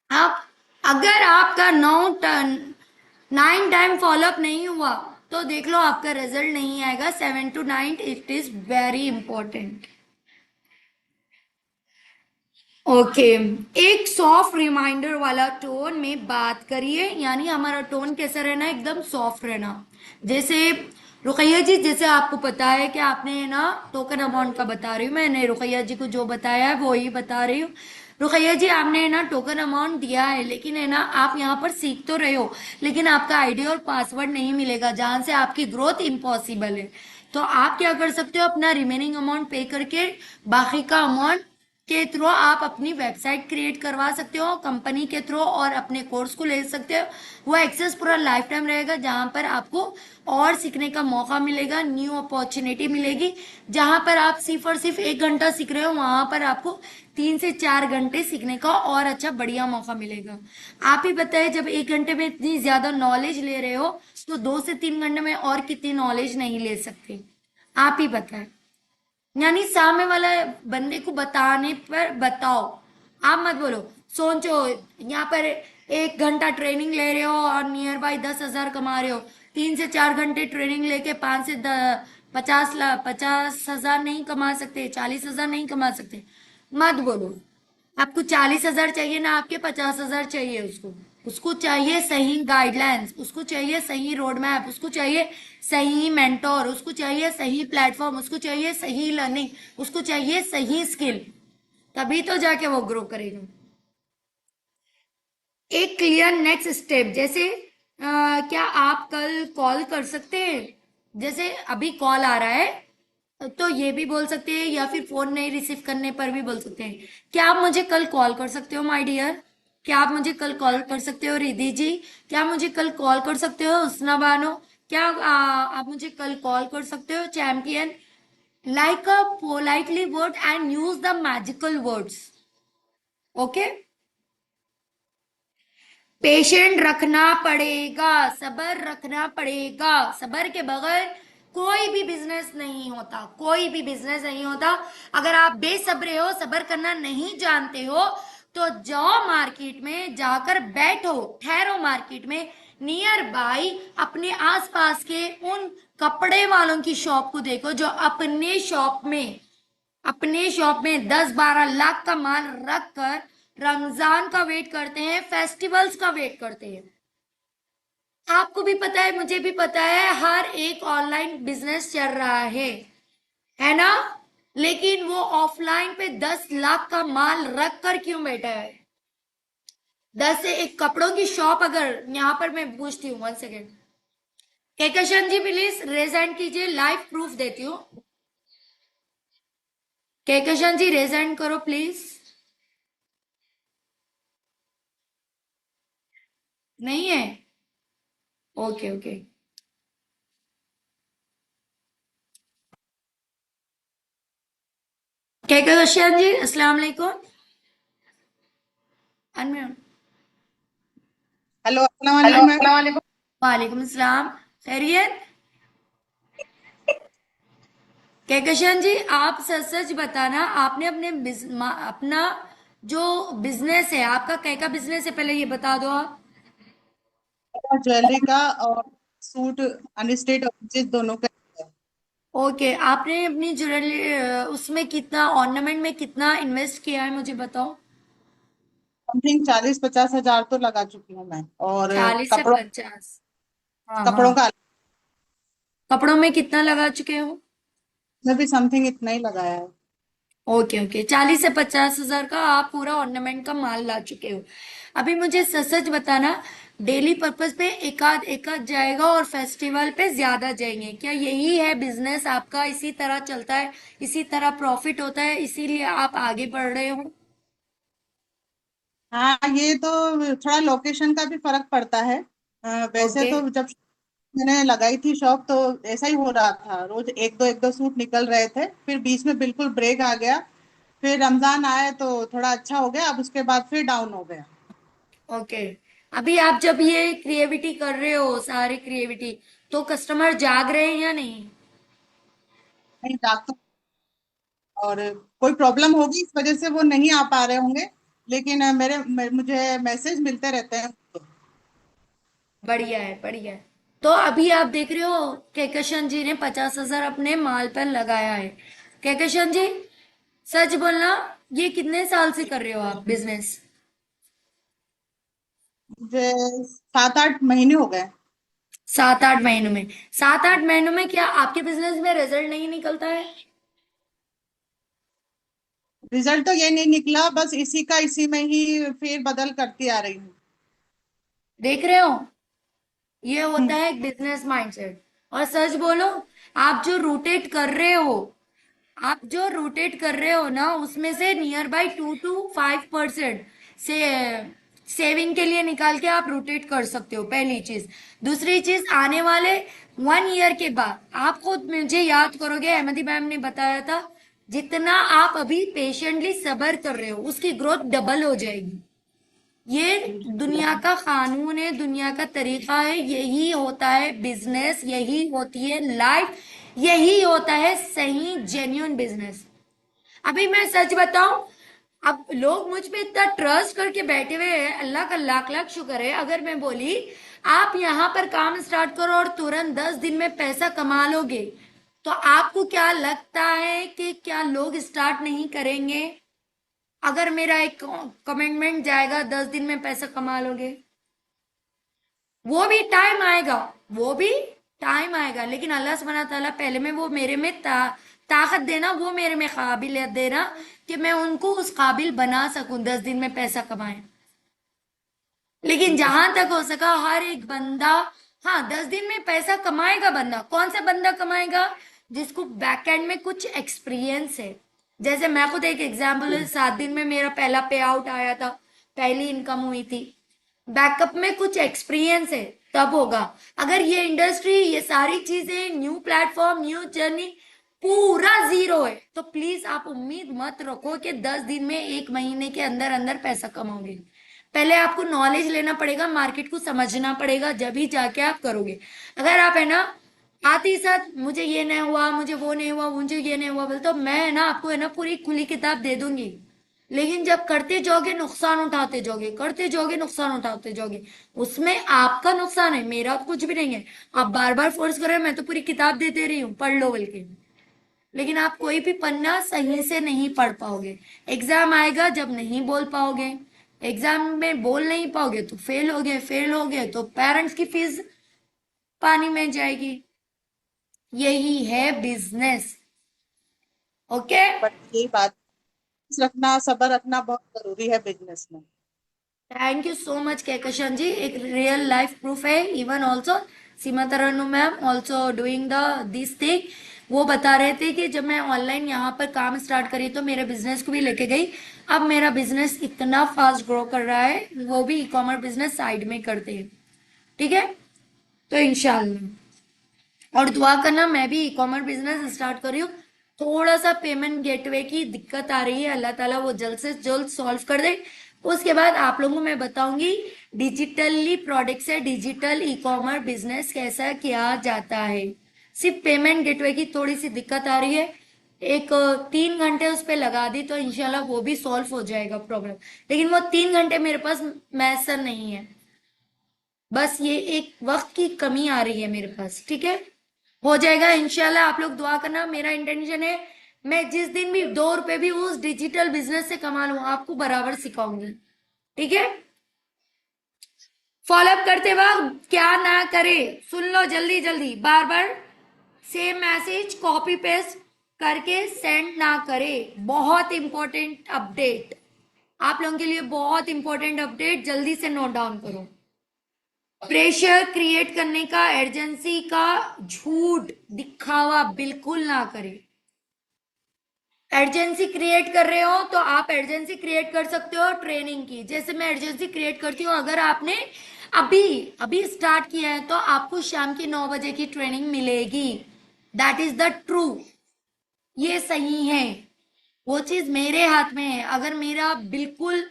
आप अगर आपका 9 टाइम फॉलोअप नहीं हुआ तो देख लो आपका रिजल्ट नहीं आएगा। 7 to 9 it is very important. Okay, एक सॉफ्ट रिमाइंडर वाला टोन में बात करिए, यानी हमारा टोन कैसा रहना है? एकदम सॉफ्ट रहना। जैसे रुकैया जी, जैसे आपको पता है कि आपने ना टोकन अमाउंट का बता रही हूँ, मैंने रुकैया जी को जो बताया है वो ही बता रही हूँ। रुकैया जी, आपने ना टोकन अमाउंट दिया है, लेकिन है ना आप यहाँ पर सीख तो रहे हो, लेकिन आपका आईडी और पासवर्ड नहीं मिलेगा, जहां से आपकी ग्रोथ इम्पॉसिबल है। तो आप क्या कर सकते हो? अपना रिमेनिंग अमाउंट पे करके बाकी का अमाउंट के थ्रू आप अपनी वेबसाइट क्रिएट करवा सकते हो कंपनी के थ्रू, और अपने कोर्स को ले सकते हो। वो एक्सेस पूरा लाइफ टाइम रहेगा, जहां पर आपको और सीखने का मौका मिलेगा, न्यू अपॉर्चुनिटी मिलेगी। जहां पर आप सिर्फ और सिर्फ 1 घंटा सीख रहे हो, वहां पर आपको 3 से 4 घंटे सीखने का और अच्छा बढ़िया मौका मिलेगा। आप ही बताइए, जब 1 घंटे में इतनी ज्यादा नॉलेज ले रहे हो, तो 2 से 3 घंटे में और कितनी नॉलेज नहीं ले सकते? आप ही बताएं। यानी सामने वाला बंदे को बताने पर बताओ, आप मत बोलो। सोचो, यहाँ पर 1 घंटा ट्रेनिंग ले रहे हो और नियर बाई 10,000 कमा रहे हो, 3 से 4 घंटे ट्रेनिंग लेके 50 हजार नहीं कमा सकते, 40,000 नहीं कमा सकते, मत बोलो। आपको 40,000 चाहिए ना, आपके 50,000 चाहिए उसको। उसको चाहिए सही गाइडलाइंस, उसको चाहिए सही रोड मैप, उसको चाहिए सही मेंटोर, उसको चाहिए सही प्लेटफॉर्म, उसको चाहिए सही लर्निंग, उसको चाहिए सही स्किल, तभी तो जाके वो ग्रो करेगा। एक क्लियर नेक्स्ट स्टेप, जैसे क्या आप कल कॉल कर सकते हैं? जैसे अभी कॉल आ रहा है तो ये भी बोल सकते हैं, या फिर फोन नहीं रिसीव करने पर भी बोल सकते हैं, क्या आप मुझे कल कॉल कर सकते हो माय डियर? क्या आप मुझे कल कॉल कर सकते हो रिद्धि जी? क्या मुझे कल कॉल कर सकते हो उसना बानो? क्या आप मुझे कल कॉल कर सकते हो champion? Like a politely word and use the magical words. Okay, patient रखना पड़ेगा, सबर रखना पड़ेगा, सबर के बगैर कोई भी बिजनेस नहीं होता, कोई भी बिजनेस नहीं होता। अगर आप बेसब्रे हो, सबर करना नहीं जानते हो, तो जाओ मार्केट में, जाकर बैठो, ठहरो मार्केट में, नियर बाई अपने आसपास के उन कपड़े वालों की शॉप को देखो जो अपने शॉप में 10-12 लाख का माल रख कर रमजान का वेट करते हैं, फेस्टिवल्स का वेट करते हैं। आपको भी पता है, मुझे भी पता है, हर एक ऑनलाइन बिजनेस चल रहा है ना? लेकिन वो ऑफलाइन पे 10 लाख का माल रख कर क्यों बैठा है? 10 से एक कपड़ों की शॉप, अगर यहाँ पर मैं पूछती हूँ, 1 second, Kahkashan ji please raise hand कीजिए, लाइव प्रूफ देती हूँ। केकशन जी रेज हैंड करो प्लीज। नहीं है? Okay okay. केकशन जी अस्सलाम वालेकुम। अनम्यूट। हेलो अस्सलाम हेलो वालेकुम मैम। अस्सलाम वालेकुम। वालेकुम अस्सलाम। खैरियत? केकशन जी आप सच सच बताना, आपने अपना जो बिजनेस है, आपका क्या का बिजनेस है, पहले ये बता दो आप। ज्वेलरी का और सूट अनस्टेट और दोनों का है। ओके, आपने अपनी ज्वेलरी उसमें कितना, ऑर्नामेंट में कितना इन्वेस्ट किया है मुझे बताओ। समथिंग 40-50 हजार तो लगा चुकी हूँ मैं। और 40 से 50। हाँ हाँ। कपड़ों का कपड़ों में कितना लगा चुके हो? में भी समथिंग इतना ही लगाया है। ओके ओके, 40 से 50 हजार का आप पूरा ऑर्नामेंट का माल ला चुके हो। अभी मुझे सच सच बताना, डेली पर्पस पे एकाध एकाध जाएगा और फेस्टिवल पे ज्यादा जाएंगे क्या? यही है बिजनेस आपका? इसी तरह चलता है, इसी तरह प्रॉफिट होता है, इसीलिए आप आगे बढ़ रहे हो? हाँ, ये तो थोड़ा लोकेशन का भी फर्क पड़ता है। वैसे ओके। तो जब मैंने लगाई थी शॉप तो ऐसा ही हो रहा था, रोज एक दो सूट निकल रहे थे, फिर बीच में बिल्कुल ब्रेक आ गया। फिर रमजान आया तो थोड़ा अच्छा हो गया, अब उसके बाद फिर डाउन हो गया। ओके। अभी आप जब ये क्रिएटिविटी कर रहे हो, सारी क्रिएटिविटी, तो कस्टमर जाग रहे हैं या नहीं? नहीं जागता, और कोई प्रॉब्लम होगी इस वजह से वो नहीं आ पा रहे होंगे। लेकिन मुझे मैसेज मिलते रहते हैं। बढ़िया है, बढ़िया है। तो अभी आप देख रहे हो केकशन जी ने 50 हजार अपने माल पर लगाया है। केकशन जी सच बोलना, ये कितने साल से कर रहे हो आप बिजनेस? मुझे 7-8 महीने हो गए। 7-8 महीनों में? 7-8 महीनों में क्या आपके बिजनेस में रिजल्ट नहीं निकलता है? रिजल्ट तो ये नहीं निकला, बस इसी का इसी में ही फेर बदल करती आ रही हूँ। देख रहे हो, ये होता हम्म। है बिजनेस माइंडसेट। और सच बोलो, आप जो रोटेट कर रहे हो, ना, उसमें से नियर बाई 2 to 5% से सेविंग के लिए निकाल के आप रोटेट कर सकते हो, पहली चीज। दूसरी चीज, आने वाले 1 ईयर के बाद आप खुद मुझे याद करोगे, अहमदी मैम ने बताया था, जितना आप अभी पेशेंटली सबर कर रहे हो उसकी ग्रोथ डबल हो जाएगी। ये दुनिया का कानून है, दुनिया का तरीका है, यही होता है बिजनेस, यही होती है लाइफ, यही होता है सही जेन्युइन बिजनेस। अभी मैं सच बताऊं, अब लोग मुझ पे इतना ट्रस्ट करके बैठे हुए हैं, अल्लाह का लाख लाख शुक्र है। अगर मैं बोली आप यहाँ पर काम स्टार्ट करो और तुरंत 10 दिन में पैसा कमा लोगे, तो आपको क्या लगता है कि क्या लोग स्टार्ट नहीं करेंगे? अगर मेरा एक कमिटमेंट जाएगा 10 दिन में पैसा कमा लोगे, वो भी टाइम आएगा, वो भी टाइम आएगा, लेकिन अल्लाह सुब्हानहू तआला पहले में वो मेरे में ताकत देना, वो मेरे में काबिलियत देना कि मैं उनको उस काबिल बना सकूं 10 दिन में पैसा कमाए। लेकिन जहां तक हो सका हर एक बंदा, हाँ, 10 दिन में पैसा कमाएगा बंदा। कौन सा बंदा कमाएगा? जिसको बैक एंड में कुछ एक्सपीरियंस है। जैसे मैं खुद एक एग्जाम्पल है, 7 दिन में मेरा पहला पे आउट आया था, पहली इनकम हुई थी। बैकअप में कुछ एक्सपीरियंस है, तब होगा। अगर ये इंडस्ट्री, ये सारी चीजें, न्यू प्लेटफॉर्म, न्यू जर्नी पूरा जीरो है, तो प्लीज आप उम्मीद मत रखो कि 10 दिन में, 1 महीने के अंदर अंदर पैसा कमाओगे। पहले आपको नॉलेज लेना पड़ेगा, मार्केट को समझना पड़ेगा, जब ही जाके आप करोगे। अगर आप है ना आते ही साथ मुझे ये नहीं हुआ, मुझे वो नहीं हुआ, मुझे ये नहीं हुआ बोले, तो मैं है ना आपको है ना पूरी खुली किताब दे दूंगी, लेकिन जब करते जाओगे नुकसान उठाते जाओगे, करते जाओगे नुकसान उठाते जाओगे, उसमें आपका नुकसान है, मेरा तो कुछ भी नहीं है। आप बार बार फोर्स कर रहे हो, मैं तो पूरी किताब देते रही हूँ पढ़ लो बोल के, लेकिन आप कोई भी पन्ना सही से नहीं पढ़ पाओगे। एग्जाम आएगा जब नहीं बोल पाओगे, एग्जाम में बोल नहीं पाओगे तो फेल होगे, फेल होगे तो पेरेंट्स की फीस पानी में जाएगी। यही है बिजनेस। ओके। बट यही बात, रखना, सब्र रखना बहुत जरूरी है बिजनेस में। Thank you so much Kahkashan जी, एक रियल लाइफ प्रूफ है। Even also Seema Tarannum ma'am also doing the this thing. वो बता रहे थे कि जब मैं ऑनलाइन यहाँ पर काम स्टार्ट करी तो मेरे बिजनेस को भी लेके गई। अब मेरा बिजनेस इतना फास्ट ग्रो कर रहा है, वो भी ई कॉमर्स बिजनेस साइड में करते हैं। ठीक है, तो इंशाल्लाह और दुआ करना, मैं भी ई कॉमर्स बिजनेस स्टार्ट कर रही हूँ। थोड़ा सा पेमेंट गेटवे की दिक्कत आ रही है, अल्लाह ताला वो जल्द से जल्द सॉल्व कर दे। उसके बाद आप लोगों को मैं बताऊंगी डिजिटली प्रोडक्ट से डिजिटल ई कॉमर्स बिजनेस कैसा किया जाता है। सिर्फ पेमेंट गेटवे की थोड़ी सी दिक्कत आ रही है, एक 3 घंटे उस पर लगा दी तो इंशाल्लाह वो भी सॉल्व हो जाएगा प्रॉब्लम। लेकिन वो 3 घंटे मेरे पास मैसर नहीं है, बस ये एक वक्त की कमी आ रही है मेरे पास। ठीक है, हो जाएगा इंशाल्लाह। आप लोग दुआ करना। मेरा इंटेंशन है मैं जिस दिन भी 2 रुपए भी उस डिजिटल बिजनेस से कमा लूं, आपको बराबर सिखाऊंगी। ठीक है, फॉलोअप करते वक्त क्या ना करे, सुन लो जल्दी जल्दी, बार बार सेम मैसेज कॉपी पेस्ट करके सेंड ना करे। बहुत इंपॉर्टेंट अपडेट आप लोगों के लिए, बहुत इंपॉर्टेंट अपडेट, जल्दी से नोट डाउन करो। प्रेशर क्रिएट करने का, एजेंसी का झूठ दिखावा बिल्कुल ना करें। एजेंसी क्रिएट कर रहे हो तो आप एजेंसी क्रिएट कर सकते हो ट्रेनिंग की, जैसे मैं एजेंसी क्रिएट करती हूँ। अगर आपने अभी अभी स्टार्ट किया है तो आपको शाम की 9 बजे की ट्रेनिंग मिलेगी। दैट इज द ट्रू, ये सही है। वो चीज मेरे हाथ में है। अगर मेरा बिल्कुल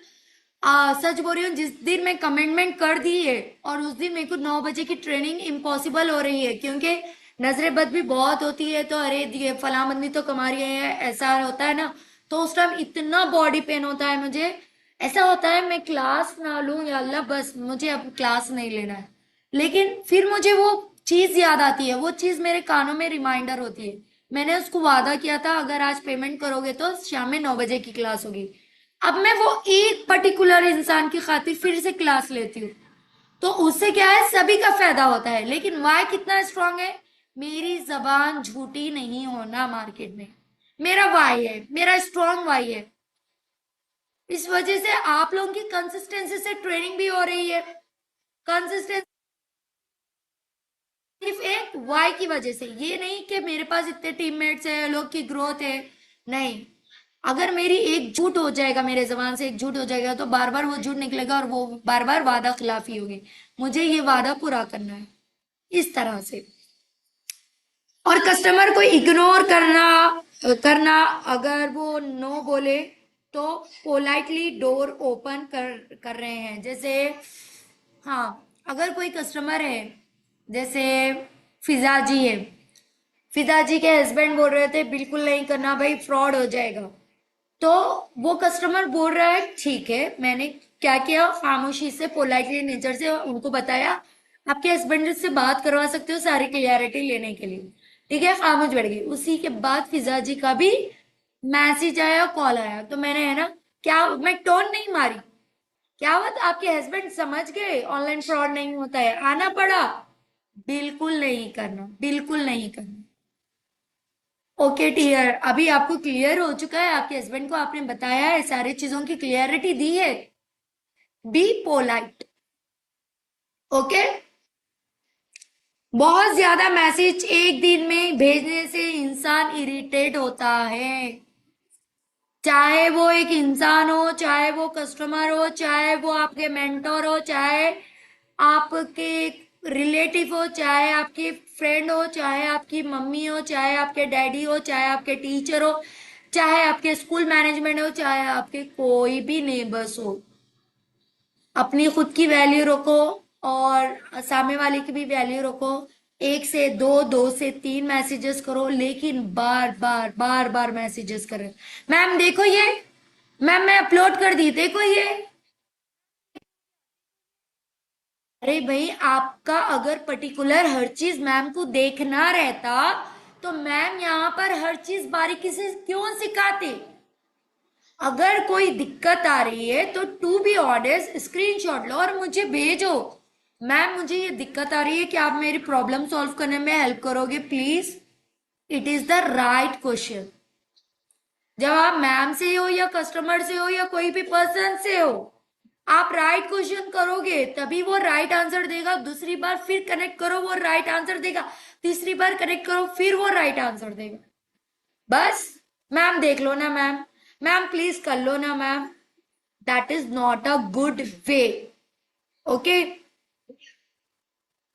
सच बोल रही हूँ, जिस दिन मैं कमिटमेंट कर दी है और उस दिन मेरे को 9 बजे की ट्रेनिंग इम्पॉसिबल हो रही है, क्योंकि नजरें बद भी बहुत होती है, तो अरे ये फला बंदी तो कमा रही है, ऐसा होता है ना। तो उस टाइम इतना बॉडी पेन होता है मुझे, ऐसा होता है मैं क्लास ना लूं, या अल्लाह बस मुझे अब क्लास नहीं लेना है। लेकिन फिर मुझे वो चीज याद आती है, वो चीज मेरे कानों में रिमाइंडर होती है। मैंने उसको वादा किया था अगर आज पेमेंट करोगे तो शाम में 9 बजे की क्लास होगी। अब मैं वो एक पर्टिकुलर इंसान की खातिर फिर से क्लास लेती हूँ, तो उससे क्या है, सभी का फायदा होता है। लेकिन वाई कितना स्ट्रांग है, मेरी जबान झूठी नहीं होना मार्केट में, मेरा वाई है, मेरा स्ट्रांग वाई है। इस वजह से आप लोगों की कंसिस्टेंसी से ट्रेनिंग भी हो रही है। कंसिस्टेंसी सिर्फ एक वाई की वजह से, ये नहीं कि मेरे पास इतने टीममेट्स है, लोग की ग्रोथ है, नहीं। अगर मेरी एक झूठ हो जाएगा, मेरे जबान से एक झूठ हो जाएगा, तो बार बार वो झूठ निकलेगा और वो बार बार वादा खिलाफी होगी। मुझे ये वादा पूरा करना है इस तरह से। और कस्टमर को इग्नोर करना अगर वो नो बोले तो पोलाइटली डोर ओपन कर रहे हैं। जैसे हाँ, अगर कोई कस्टमर है, जैसे फिजा जी है, फिजा जी के हस्बैंड बोल रहे थे बिल्कुल नहीं करना भाई, फ्रॉड हो जाएगा। तो वो कस्टमर बोल रहा है ठीक है, मैंने क्या किया, खामोशी से पोलाइटली नेचर से उनको बताया आपके हस्बैंड से बात करवा सकते हो सारी क्लियरिटी लेने के लिए। ठीक है, खामोश बैठ गई। उसी के बाद फिजा जी का भी मैसेज आया, कॉल आया, तो मैंने है ना, क्या मैं टोन नहीं मारी, क्या बात आपके हस्बैंड समझ गए ऑनलाइन फ्रॉड नहीं होता है, आना पड़ा, बिल्कुल नहीं करना, बिल्कुल नहीं करना। ओके डियर, अभी आपको क्लियर हो चुका है, आपके हस्बैंड को आपने बताया है, सारी चीजों की क्लियरिटी दी है। Be polite. ओके, बहुत ज्यादा मैसेज एक दिन में भेजने से इंसान इरिटेट होता है। चाहे वो एक इंसान हो, चाहे वो कस्टमर हो, चाहे वो आपके मेंटोर हो, चाहे आपके रिलेटिव हो, चाहे आपके फ्रेंड हो, चाहे आपकी मम्मी हो, चाहे आपके डैडी हो, चाहे आपके टीचर हो, चाहे आपके स्कूल मैनेजमेंट हो, चाहे आपके कोई भी नेबर्स हो। अपनी खुद की वैल्यू रखो और सामने वाले की भी वैल्यू रखो। 1 से 2, 2 से 3 मैसेजेस करो, लेकिन बार बार बार बार मैसेजेस करें। मैम देखो ये मैम मैं अपलोड कर दी, देखो ये। अरे भाई, आपका अगर पर्टिकुलर हर चीज मैम को देखना रहता तो मैम यहाँ पर हर चीज बारीकी से क्यों सिखाते। अगर कोई दिक्कत आ रही है तो टू बी ऑनेस्ट स्क्रीनशॉट लो और मुझे भेजो, मैम मुझे ये दिक्कत आ रही है कि आप मेरी प्रॉब्लम सॉल्व करने में हेल्प करोगे please. It is the right question. जब आप मैम से हो या कस्टमर से हो या कोई भी पर्सन से हो, आप राइट क्वेश्चन करोगे तभी वो राइट आंसर देगा। दूसरी बार फिर कनेक्ट करो, वो राइट आंसर देगा। तीसरी बार कनेक्ट करो, फिर वो राइट आंसर देगा। बस मैम देख लो ना मैम, मैम प्लीज कर लो ना ma'am. That is not a good way. Okay,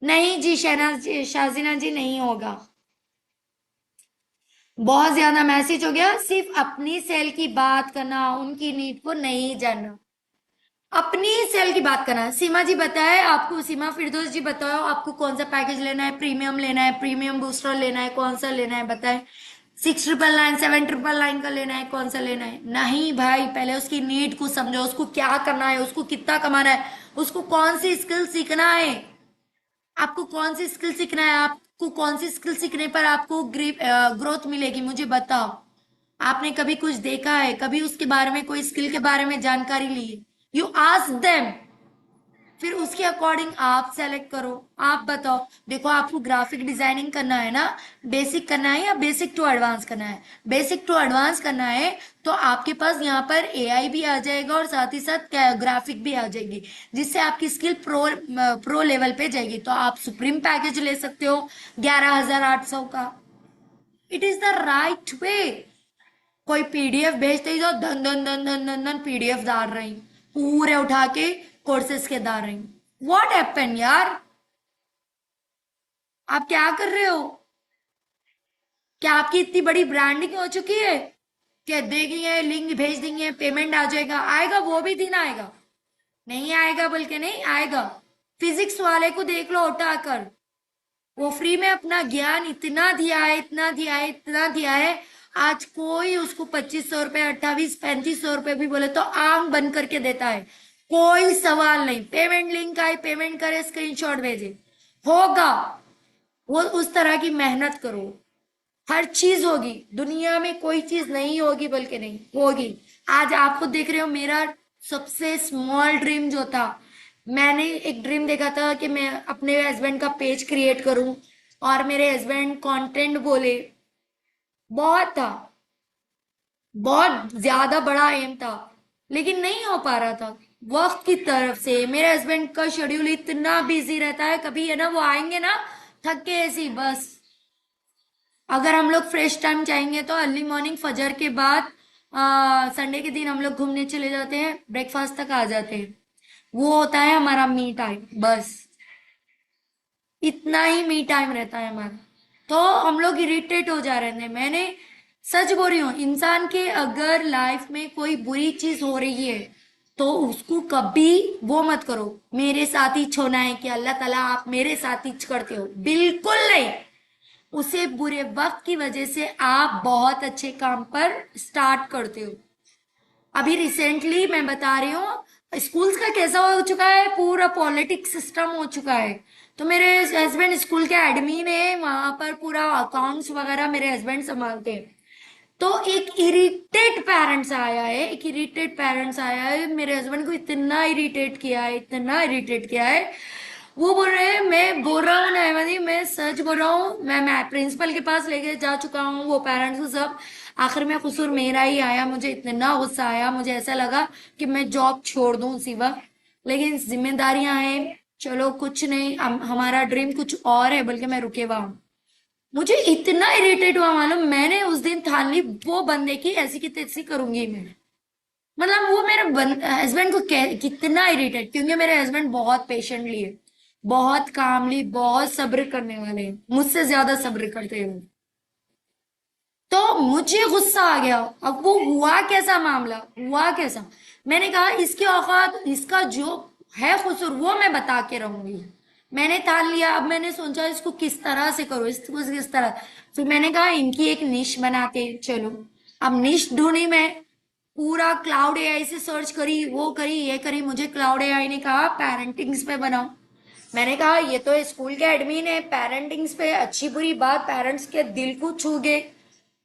नहीं जी शहनाज जी, शाजीना जी नहीं होगा। बहुत ज्यादा मैसेज हो गया। सिर्फ अपनी सेल की बात करना, उनकी नीड को नहीं जानना। अपनी सेल की बात करना। सीमा जी बताए आपको, सीमा फिरदौस जी बताओ आपको कौन सा पैकेज लेना है, प्रीमियम लेना है, प्रीमियम बूस्टर लेना है, कौन सा लेना है बताए। 6,999 7,999 का लेना है, कौन सा लेना है। नहीं भाई, पहले उसकी नीड को समझो, उसको क्या करना है, उसको कितना कमाना है, उसको कौन सी स्किल सीखना है। आपको कौन सी स्किल सीखना है, आपको कौन सी स्किल सीखने पर आपको ग्रोथ मिलेगी, मुझे बताओ। आपने कभी कुछ देखा है, कभी उसके बारे में कोई स्किल के बारे में जानकारी ली है? यू आस्क देम, फिर उसके अकॉर्डिंग आप सेलेक्ट करो। आप बताओ, देखो आपको ग्राफिक डिजाइनिंग करना है ना, बेसिक करना है या बेसिक टू एडवांस करना है। बेसिक टू एडवांस करना है तो आपके पास यहाँ पर एआई भी आ जाएगा और साथ ही साथ ग्राफिक भी आ जाएगी, जिससे आपकी स्किल प्रो लेवल पे जाएगी। तो आप सुप्रीम पैकेज ले सकते हो 11,800 का। It is the right way. कोई पीडीएफ भेजते ही तो धन धन धन धन धन धन पीडीएफ डाल रही, पूरे उठा के कोर्सेस के डाल रही। व्हाट हैपन यार, आप क्या कर रहे हो? क्या आपकी इतनी बड़ी ब्रांडिंग हो चुकी है क्या देंगे, लिंक भेज देंगे, पेमेंट आ जाएगा? आएगा, वो भी दिन आएगा। नहीं आएगा बोल के नहीं आएगा। फिजिक्स वाले को देख लो उठाकर, वो फ्री में अपना ज्ञान इतना दिया है, इतना दिया है, इतना दिया है। आज कोई उसको 2,500 रुपए, 28-3500 रुपए भी बोले तो आंख बंद करके देता है। कोई सवाल नहीं, पेमेंट लिंक आए, पेमेंट करे, स्क्रीनशॉट भेजे, होगा। वो उस तरह की मेहनत करो, हर चीज होगी। दुनिया में कोई चीज नहीं होगी बल्कि नहीं होगी। आज आपको देख रहे हो, मेरा सबसे स्मॉल ड्रीम जो था, मैंने एक ड्रीम देखा था कि मैं अपने हस्बैंड का पेज क्रिएट करूं और मेरे हस्बैंड कंटेंट बोले। बहुत था, बहुत ज्यादा बड़ा एम था, लेकिन नहीं हो पा रहा था वक्त की तरफ से। मेरे हस्बैंड का शेड्यूल इतना बिजी रहता है, कभी है ना वो आएंगे ना थक के ऐसी बस। अगर हम लोग फ्रेश टाइम चाहेंगे तो अर्ली मॉर्निंग फजर के बाद संडे के दिन हम लोग घूमने चले जाते हैं, ब्रेकफास्ट तक आ जाते हैं। वो होता है हमारा मी टाइम, बस इतना ही मी टाइम रहता है हमारा। तो हम लोग इरिटेट हो जा रहे थे। मैंने सच बोल रही हूँ, इंसान के अगर लाइफ में कोई बुरी चीज हो रही है तो उसको कभी वो मत करो मेरे साथ ही छोड़ना है कि अल्लाह ताला आप मेरे साथ ही करते हो, बिल्कुल नहीं। उसे बुरे वक्त की वजह से आप बहुत अच्छे काम पर स्टार्ट करते हो। अभी रिसेंटली मैं बता रही हूँ, स्कूल्स का कैसा हो चुका है, पूरा पॉलिटिक्स सिस्टम हो चुका है। तो मेरे हस्बैंड स्कूल के एडमिन है, वहां पर पूरा अकाउंट्स वगैरह मेरे हस्बैंड संभालते हैं। तो एक इरिटेट पेरेंट्स आया है, एक इरिटेट पेरेंट्स आया है, मेरे हस्बैंड को इतना इरिटेट किया है, इतना इरिटेट किया है। वो बोल रहे हैं, मैं बोल रहा हूँ नैमदी, मैं सच बोल रहा हूँ, मैं प्रिंसिपल के पास लेके जा चुका हूँ वो पेरेंट्स को सब। आखिर में कसूर मेरा ही आया, मुझे इतना गुस्सा आया, मुझे ऐसा लगा कि मैं जॉब छोड़ दूं उसी वक्त। लेकिन जिम्मेदारियां हैं, चलो कुछ नहीं, हमारा ड्रीम कुछ और है, बल्कि मैं रुके हुआ हूँ। मुझे इतना इरिटेट हुआ, मालूम, मैंने उस दिन ठान ली वो बंदे की ऐसी की तैसी करूंगी मैं। मतलब वो मेरे हस्बैंड को कितना इरिटेट, क्योंकि मेरे हस्बैंड बहुत पेशेंटली है, बहुत कामली, बहुत सब्र करने वाले हैं, मुझसे ज्यादा सब्र करते हैं वो। तो मुझे गुस्सा आ गया। अब वो हुआ कैसा, मामला हुआ कैसा, मैंने कहा इसकी औकात, इसका जो है कसूर वो मैं बता के रहूंगी। मैंने ठान लिया। अब मैंने सोचा इसको किस तरह से करो, इसको किस तरह। फिर मैंने कहा इनकी एक निश बनाते हैं, चलो। अब निश ढूंढी मैं, पूरा क्लाउड एआई से सर्च करी, वो करी, ये करी, मुझे क्लाउड एआई ने कहा पेरेंटिंग्स पे बनाओ। मैंने कहा ये तो स्कूल के एडमिन है, पेरेंटिंग्स पे अच्छी बुरी बात पेरेंट्स के दिल को छू गए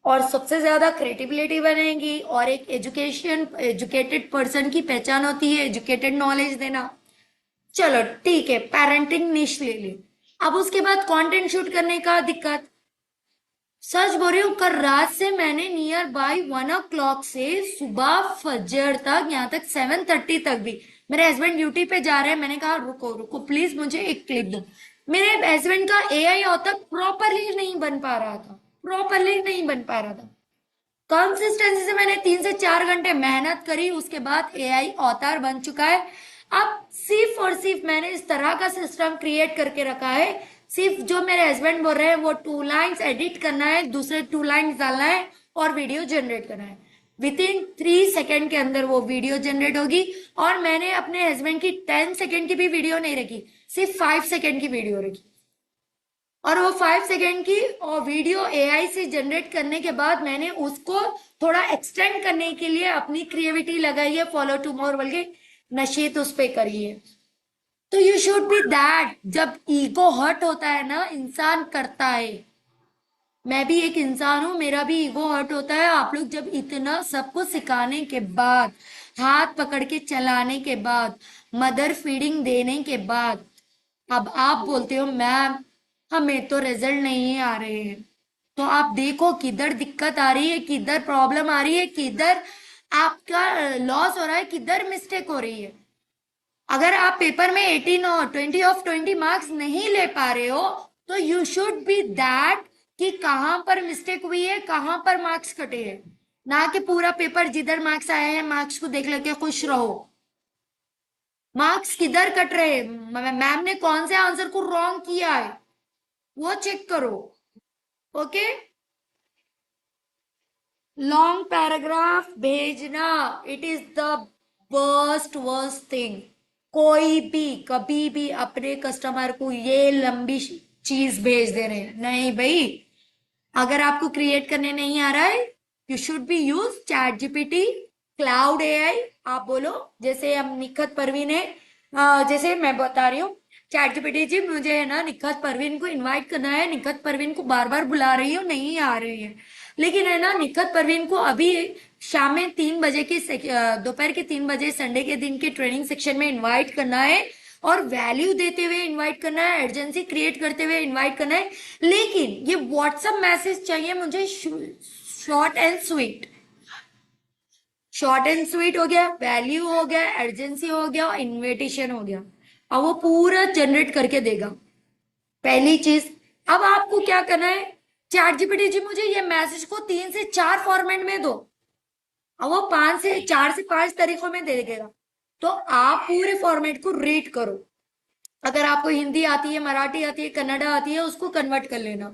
और सबसे ज्यादा क्रिएटिविटी बनेगी और एक एजुकेटेड पर्सन की पहचान होती है एजुकेटेड नॉलेज देना। चलो ठीक है, पेरेंटिंग निश ले ली। अब उसके बाद कंटेंट शूट करने का दिक्कत। सच बोल रही हूँ, कल रात से मैंने नियर बाय 1 o'clock से सुबह फजर तक, यहाँ तक 7:30 तक भी। मेरे हस्बैंड ड्यूटी पे जा रहे हैं, मैंने कहा रुको रुको प्लीज मुझे एक क्लिप दो। मेरे हस्बैंड का एआई होता प्रॉपरली नहीं बन पा रहा था, प्रॉपरली नहीं बन पा रहा था। कंसिस्टेंसी से मैंने 3 से 4 घंटे मेहनत करी, उसके बाद एआई अवतार बन चुका है। अब सिर्फ और सिर्फ मैंने इस तरह का सिस्टम क्रिएट करके रखा है, सिर्फ जो मेरे हस्बैंड बोल रहे हैं वो 2 लाइन्स एडिट करना है, दूसरे 2 लाइन्स डालना है और वीडियो जनरेट करना है। विद इन 3 सेकेंड के अंदर वो वीडियो जनरेट होगी। और मैंने अपने हस्बैंड की 10 सेकेंड की भी वीडियो नहीं रखी, सिर्फ 5 सेकेंड की वीडियो रखी। और वो 5 सेकेंड की और वीडियो एआई से जनरेट करने के बाद मैंने उसको थोड़ा एक्सटेंड करने के लिए अपनी क्रिएटिविटी लगाई है, फॉलो टू मोर बोल के नशेत उस पे करिए। तो यू शुड बी दैट। जब ईगो हर्ट होता है ना, इंसान करता है। मैं भी एक इंसान हूं, मेरा भी ईगो हर्ट होता है। आप लोग जब इतना सबको सिखाने के बाद, हाथ पकड़ के चलाने के बाद, मदर फीडिंग देने के बाद, अब आप बोलते हो मैम हमें तो रिजल्ट नहीं आ रहे हैं, तो आप देखो किधर दिक्कत आ रही है, किधर प्रॉब्लम आ रही है, किधर आपका लॉस हो रहा है, किधर मिस्टेक हो रही है। अगर आप पेपर में 18 और 20 मार्क्स नहीं ले पा रहे हो तो यू शुड बी दैट कि कहां पर मिस्टेक हुई है, कहां पर मार्क्स कटे हैं। ना कि पूरा पेपर जिधर मार्क्स आए हैं मार्क्स को देख लेके खुश रहो। मार्क्स किधर कट रहे हैं, मैम ने कौन से आंसर को रॉन्ग किया है वो चेक करो। ओके, लॉन्ग पैराग्राफ भेजना it is the worst thing. कोई भी कभी भी अपने कस्टमर को ये लंबी चीज भेज दे रहे हैं, नहीं भाई। अगर आपको क्रिएट करने नहीं आ रहा है you should B use chat GPT, Claude AI. आप बोलो जैसे हम निखत परवीन है, जैसे मैं बता रही हूँ चैट जीपीटी जी मुझे है ना निखत परवीन को इनवाइट करना है, निखत परवीन को बार बार बुला रही हूँ नहीं आ रही है, लेकिन है ना निखत परवीन को अभी शाम में 3 बजे की दोपहर के 3 बजे संडे के दिन के ट्रेनिंग सेक्शन में इनवाइट करना है और वैल्यू देते हुए इनवाइट करना है, अर्जेंसी क्रिएट करते हुए इनवाइट करना है। लेकिन ये व्हाट्सएप मैसेज चाहिए मुझे short and sweet. Short and sweet हो गया, वैल्यू हो गया, अर्जेंसी हो गया, इनविटेशन हो गया। अब वो पूरा जनरेट करके देगा। पहली चीज, अब आपको क्या करना है, चैट जीपीटी जी मुझे ये मैसेज को 3 से 4 फॉर्मेट में दो, अब वो 4 से 5 तरीकों में दे देगा। तो आप पूरे फॉर्मेट को रीड करो। अगर आपको हिंदी आती है, मराठी आती है, कन्नड़ा आती है, उसको कन्वर्ट कर लेना।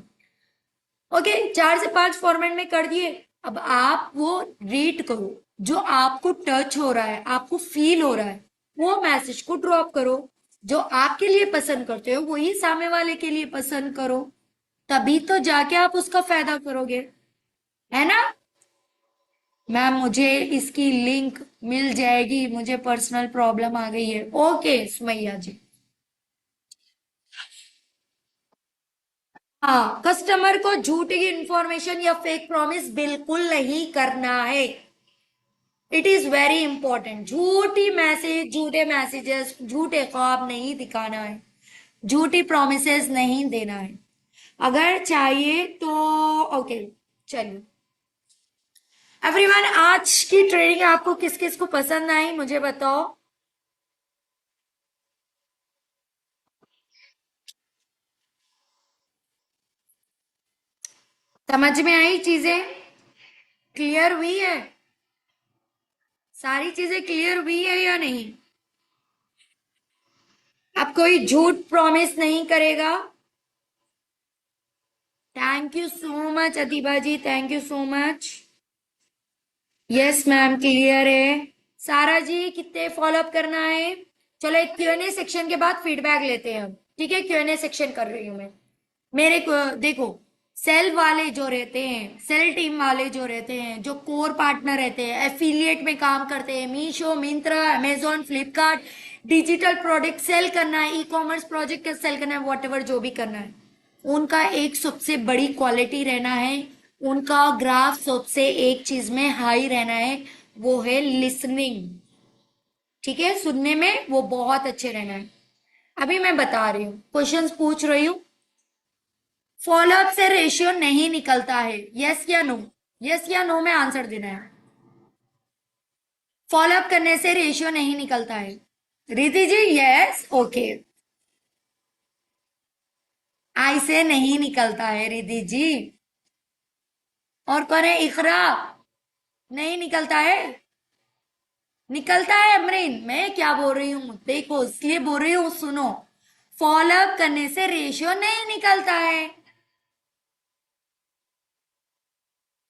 ओके, 4 से 5 फॉर्मेट में कर दिए। अब आप वो रीड करो, जो आपको टच हो रहा है, आपको फील हो रहा है, वो मैसेज को ड्रॉप करो। जो आपके लिए पसंद करते हो वही सामने वाले के लिए पसंद करो, तभी तो जाके आप उसका फायदा करोगे, है ना। मैम मुझे इसकी लिंक मिल जाएगी, मुझे पर्सनल प्रॉब्लम आ गई है। ओके सुमैया जी, हाँ, कस्टमर को झूठी इंफॉर्मेशन या फेक प्रॉमिस बिल्कुल नहीं करना है। It is very important. झूठी मैसेज, झूठे मैसेजेस, झूठे ख्वाब नहीं दिखाना है, झूठी प्रोमिसेस नहीं देना है। अगर चाहिए तो ओके चलिए एवरीवन, आज की ट्रेनिंग आपको किस किस को पसंद आई मुझे बताओ। समझ में आई चीजें, क्लियर हुई है, सारी चीजें क्लियर हुई है या नहीं। अब कोई झूठ प्रॉमिस नहीं करेगा। Thank you so much Adiba ji, thank you so much. Yes ma'am clear है। सारा जी कितने फॉलोअप करना है। चलो एक क्यूएनए सेक्शन के बाद फीडबैक लेते हैं हम, ठीक है। क्यूएनए सेक्शन कर रही हूं मैं। मेरे को देखो, सेल वाले जो रहते हैं, सेल टीम वाले जो रहते हैं, जो कोर पार्टनर रहते हैं, एफिलिएट में काम करते हैं, Meesho, Myntra, Amazon, Flipkart, digital product sell करना है, ई कॉमर्स प्रोजेक्ट सेल करना है, वॉट एवर जो भी करना है, उनका एक सबसे बड़ी क्वालिटी रहना है, उनका ग्राफ सबसे एक चीज में हाई रहना है, वो है लिसनिंग। ठीक है, सुनने में वो बहुत अच्छे रहना है। अभी मैं बता रही हूँ, क्वेश्चंस पूछ रही हूँ। फॉलोअप से रेशियो नहीं निकलता है, यस या नो? यस या नो में आंसर देना है। फॉलोअप करने से रेशियो नहीं निकलता है। रिद्धि जी यस, ओके। आई से नहीं निकलता है रिद्धि जी। और कौन है? इकरा। नहीं निकलता है। निकलता है अमरीन। मैं क्या बोल रही हूँ देखो, इसलिए बोल रही हूँ, सुनो। फॉलोअप करने से रेशियो नहीं निकलता है।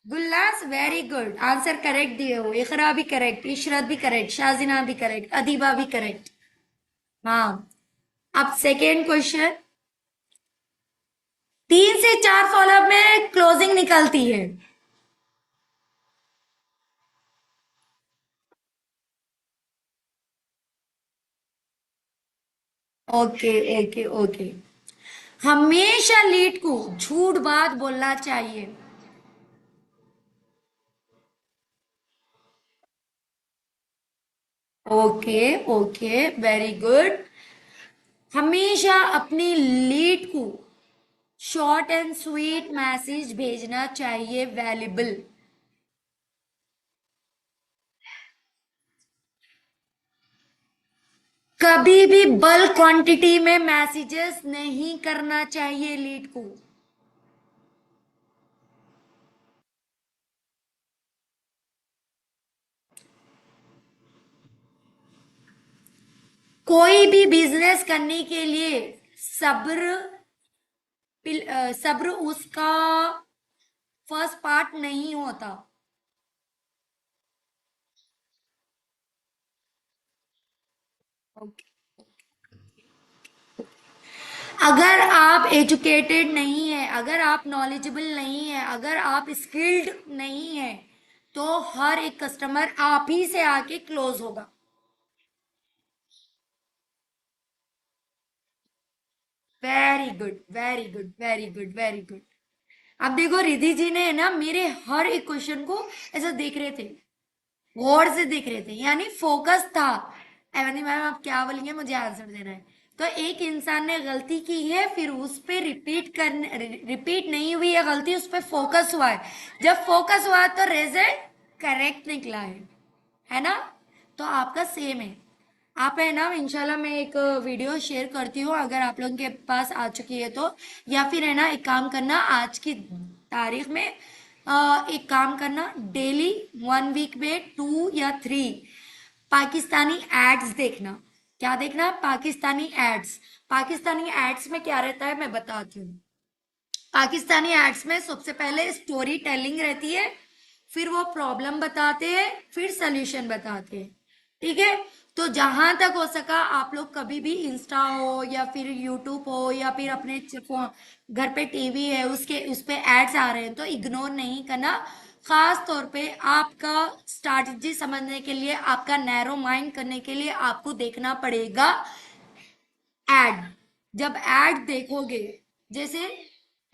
गुल्लास वेरी गुड, आंसर करेक्ट दिए हो। इकरा भी करेक्ट, इशरत भी करेक्ट, शाजिना भी करेक्ट, अदीबा भी करेक्ट। हाँ, अब सेकेंड क्वेश्चन। 3 से 4 फॉलोअप में क्लोजिंग निकलती है। Okay okay okay. हमेशा लीड को झूठ बात बोलना चाहिए। Okay okay, very good. हमेशा अपनी लीड को शॉर्ट एंड स्वीट मैसेज भेजना चाहिए, वैल्यूबल। कभी भी बल्क क्वांटिटी में मैसेजेस नहीं करना चाहिए लीड को। कोई भी बिजनेस करने के लिए सब्र, सब्र उसका फर्स्ट पार्ट नहीं होता। ओके। अगर आप एजुकेटेड नहीं है, अगर आप नॉलेजेबल नहीं है, अगर आप स्किल्ड नहीं है, तो हर एक कस्टमर आप ही से आके क्लोज होगा। Very good very good very good very good. अब देखो, रिधि जी ने ना मेरे हर एक क्वेश्चन को ऐसा देख रहे थे, गौर से देख रहे थे, यानी फोकस था। एवनी मैम आप क्या बोलेंगे, मुझे आंसर देना है। तो एक इंसान ने गलती की है, फिर उस पे रिपीट नहीं हुई है गलती, उस पे फोकस हुआ है। जब फोकस हुआ तो रिजल्ट करेक्ट निकला है ना? तो आपका सेम है। आप है ना, इंशाल्लाह मैं एक वीडियो शेयर करती हूँ, अगर आप लोगों के पास आ चुकी है तो। या फिर है ना, एक काम करना, आज की तारीख में एक काम करना, डेली 1 वीक में 2 या 3 पाकिस्तानी एड्स देखना। क्या देखना? पाकिस्तानी एड्स। पाकिस्तानी एड्स में क्या रहता है मैं बताती हूँ। पाकिस्तानी एड्स में सबसे पहले स्टोरी टेलिंग रहती है, फिर वो प्रॉब्लम बताते हैं, फिर सोल्यूशन बताते हैं। ठीक है, तो जहां तक हो सका आप लोग कभी भी इंस्टा हो या फिर यूट्यूब हो या फिर अपने घर पे टीवी है, उसके उस पे एड्स आ रहे हैं तो इग्नोर नहीं करना। खास तौर पे आपका स्ट्रैटेजी समझने के लिए, आपका नैरो माइंड करने के लिए आपको देखना पड़ेगा एड। जब एड देखोगे, जैसे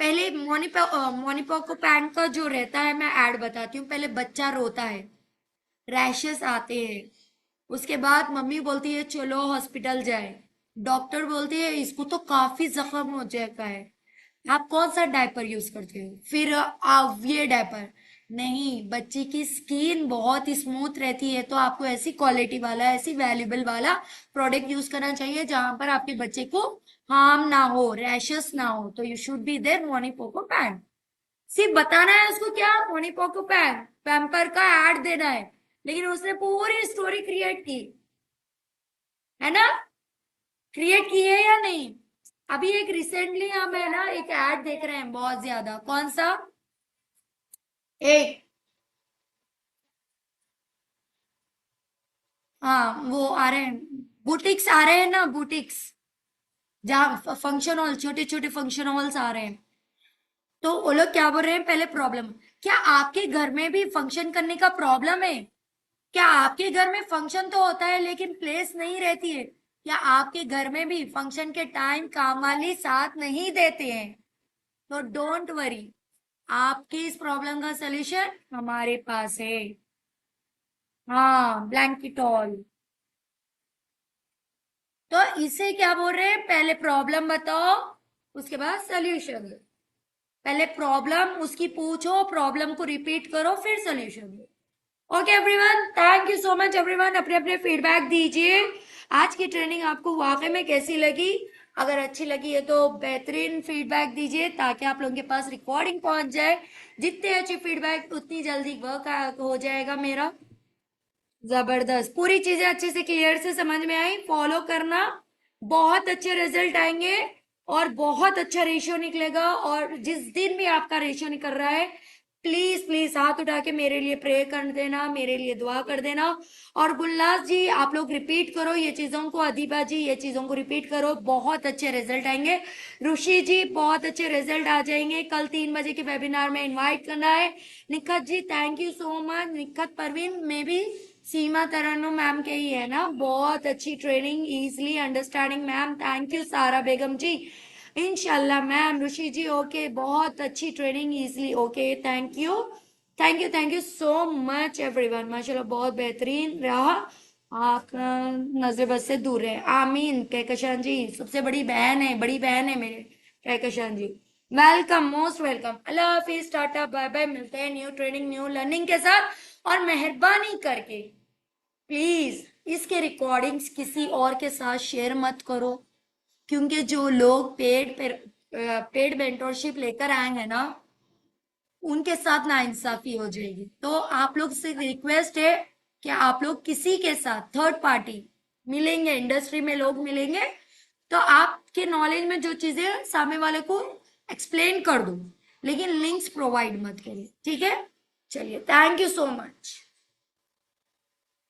पहले मोनिपोको पैंट का जो रहता है, मैं एड बताती हूँ। पहले बच्चा रोता है, रैशेस आते हैं, उसके बाद मम्मी बोलती है चलो हॉस्पिटल जाए, डॉक्टर बोलती है इसको तो काफी जख्म हो जाएगा है, आप कौन सा डायपर यूज करते हो? फिर आप ये डायपर नहीं, बच्चे की स्किन बहुत स्मूथ रहती है, तो आपको ऐसी क्वालिटी वाला, ऐसी वैल्यूबल वाला प्रोडक्ट यूज करना चाहिए जहां पर आपके बच्चे को हार्म ना हो, रैशेस ना हो। तो you should be there MamyPoko pants. सिर्फ बताना है उसको क्या, मोनिपोको पैन पैम्पर का ऐड देना है, लेकिन उसने पूरी स्टोरी क्रिएट की है ना? क्रिएट की है या नहीं? अभी एक रिसेंटली हम है ना एक ऐड देख रहे हैं बहुत ज्यादा, कौन सा? एक, हाँ वो आ रहे हैं, बुटीक्स आ रहे हैं ना, बुटीक्स, जहाँ फंक्शन हॉल, छोटे छोटे फंक्शन हॉल्स आ रहे हैं। तो वो लोग क्या बोल रहे हैं, पहले प्रॉब्लम। क्या आपके घर में भी फंक्शन करने का प्रॉब्लम है? क्या आपके घर में फंक्शन तो होता है लेकिन प्लेस नहीं रहती है? क्या आपके घर में भी फंक्शन के टाइम काम वाली साथ नहीं देते हैं? तो डोंट वरी, आपकी इस प्रॉब्लम का सलूशन हमारे पास है। हाँ, ब्लैंकेटॉल। तो इसे क्या बोल रहे हैं, पहले प्रॉब्लम बताओ, उसके बाद सॉल्यूशन दो। पहले प्रॉब्लम उसकी पूछो, प्रॉब्लम को रिपीट करो, फिर सॉल्यूशन दो। Okay everyone, thank you so much everyone. अपने अपने फीडबैक दीजिए। आज की ट्रेनिंग आपको वाकई में कैसी लगी? अगर अच्छी लगी है तो बेहतरीन फीडबैक दीजिए ताकि आप लोगों के पास रिकॉर्डिंग पहुंच जाए। जितने अच्छी फीडबैक उतनी जल्दी वर्क हो जाएगा मेरा। जबरदस्त, पूरी चीजें अच्छे से क्लियर से समझ में आई, फॉलो करना, बहुत अच्छे रिजल्ट आएंगे और बहुत अच्छा रेशियो निकलेगा। और जिस दिन भी आपका रेशियो निकल रहा है, प्लीज प्लीज हाथ उठा के मेरे लिए प्रे कर देना, मेरे लिए दुआ कर देना। और गुलनाज जी, आप लोग रिपीट करो ये चीजों को, अधिबा जी ये चीजों को रिपीट करो, बहुत अच्छे रिजल्ट आएंगे। ऋषि जी, बहुत अच्छे रिजल्ट आ जाएंगे। कल 3 बजे के वेबिनार में इनवाइट करना है। Nikhat ji, thank you so much. Nikhat Parveen में भी सीमा तरन्नुम मैम के ही है ना, बहुत अच्छी training, easily understanding ma'am, thank you. सारा बेगम जी, इंशाल्लाह मैम। ऋषि जी, ओके, बहुत अच्छी training, easily, okay, thank you, thank you, thank you so much everyone. माशाल्लाह बहुत बेहतरीन रहा। आप नजर बद से दूर रहे, आमीन। कहकशान जी सबसे बड़ी बहन है, बड़ी बहन है मेरे Kahkashan ji. Welcome, most welcome. अल्लाह हाफिज, टाटा, बाय बाय। मिलते हैं न्यू ट्रेनिंग न्यू लर्निंग के साथ। और मेहरबानी करके प्लीज इसके रिकॉर्डिंग्स किसी और के साथ शेयर मत करो, क्योंकि जो लोग पेड मेंटोरशिप लेकर आए हैं ना, उनके साथ नाइंसाफी हो जाएगी। तो आप लोग से रिक्वेस्ट है कि आप लोग किसी के साथ थर्ड पार्टी मिलेंगे, इंडस्ट्री में लोग मिलेंगे, तो आपके नॉलेज में जो चीजें सामने वाले को एक्सप्लेन कर दो, लेकिन लिंक्स प्रोवाइड मत करिए, ठीक है? चलिए, थैंक यू सो मच।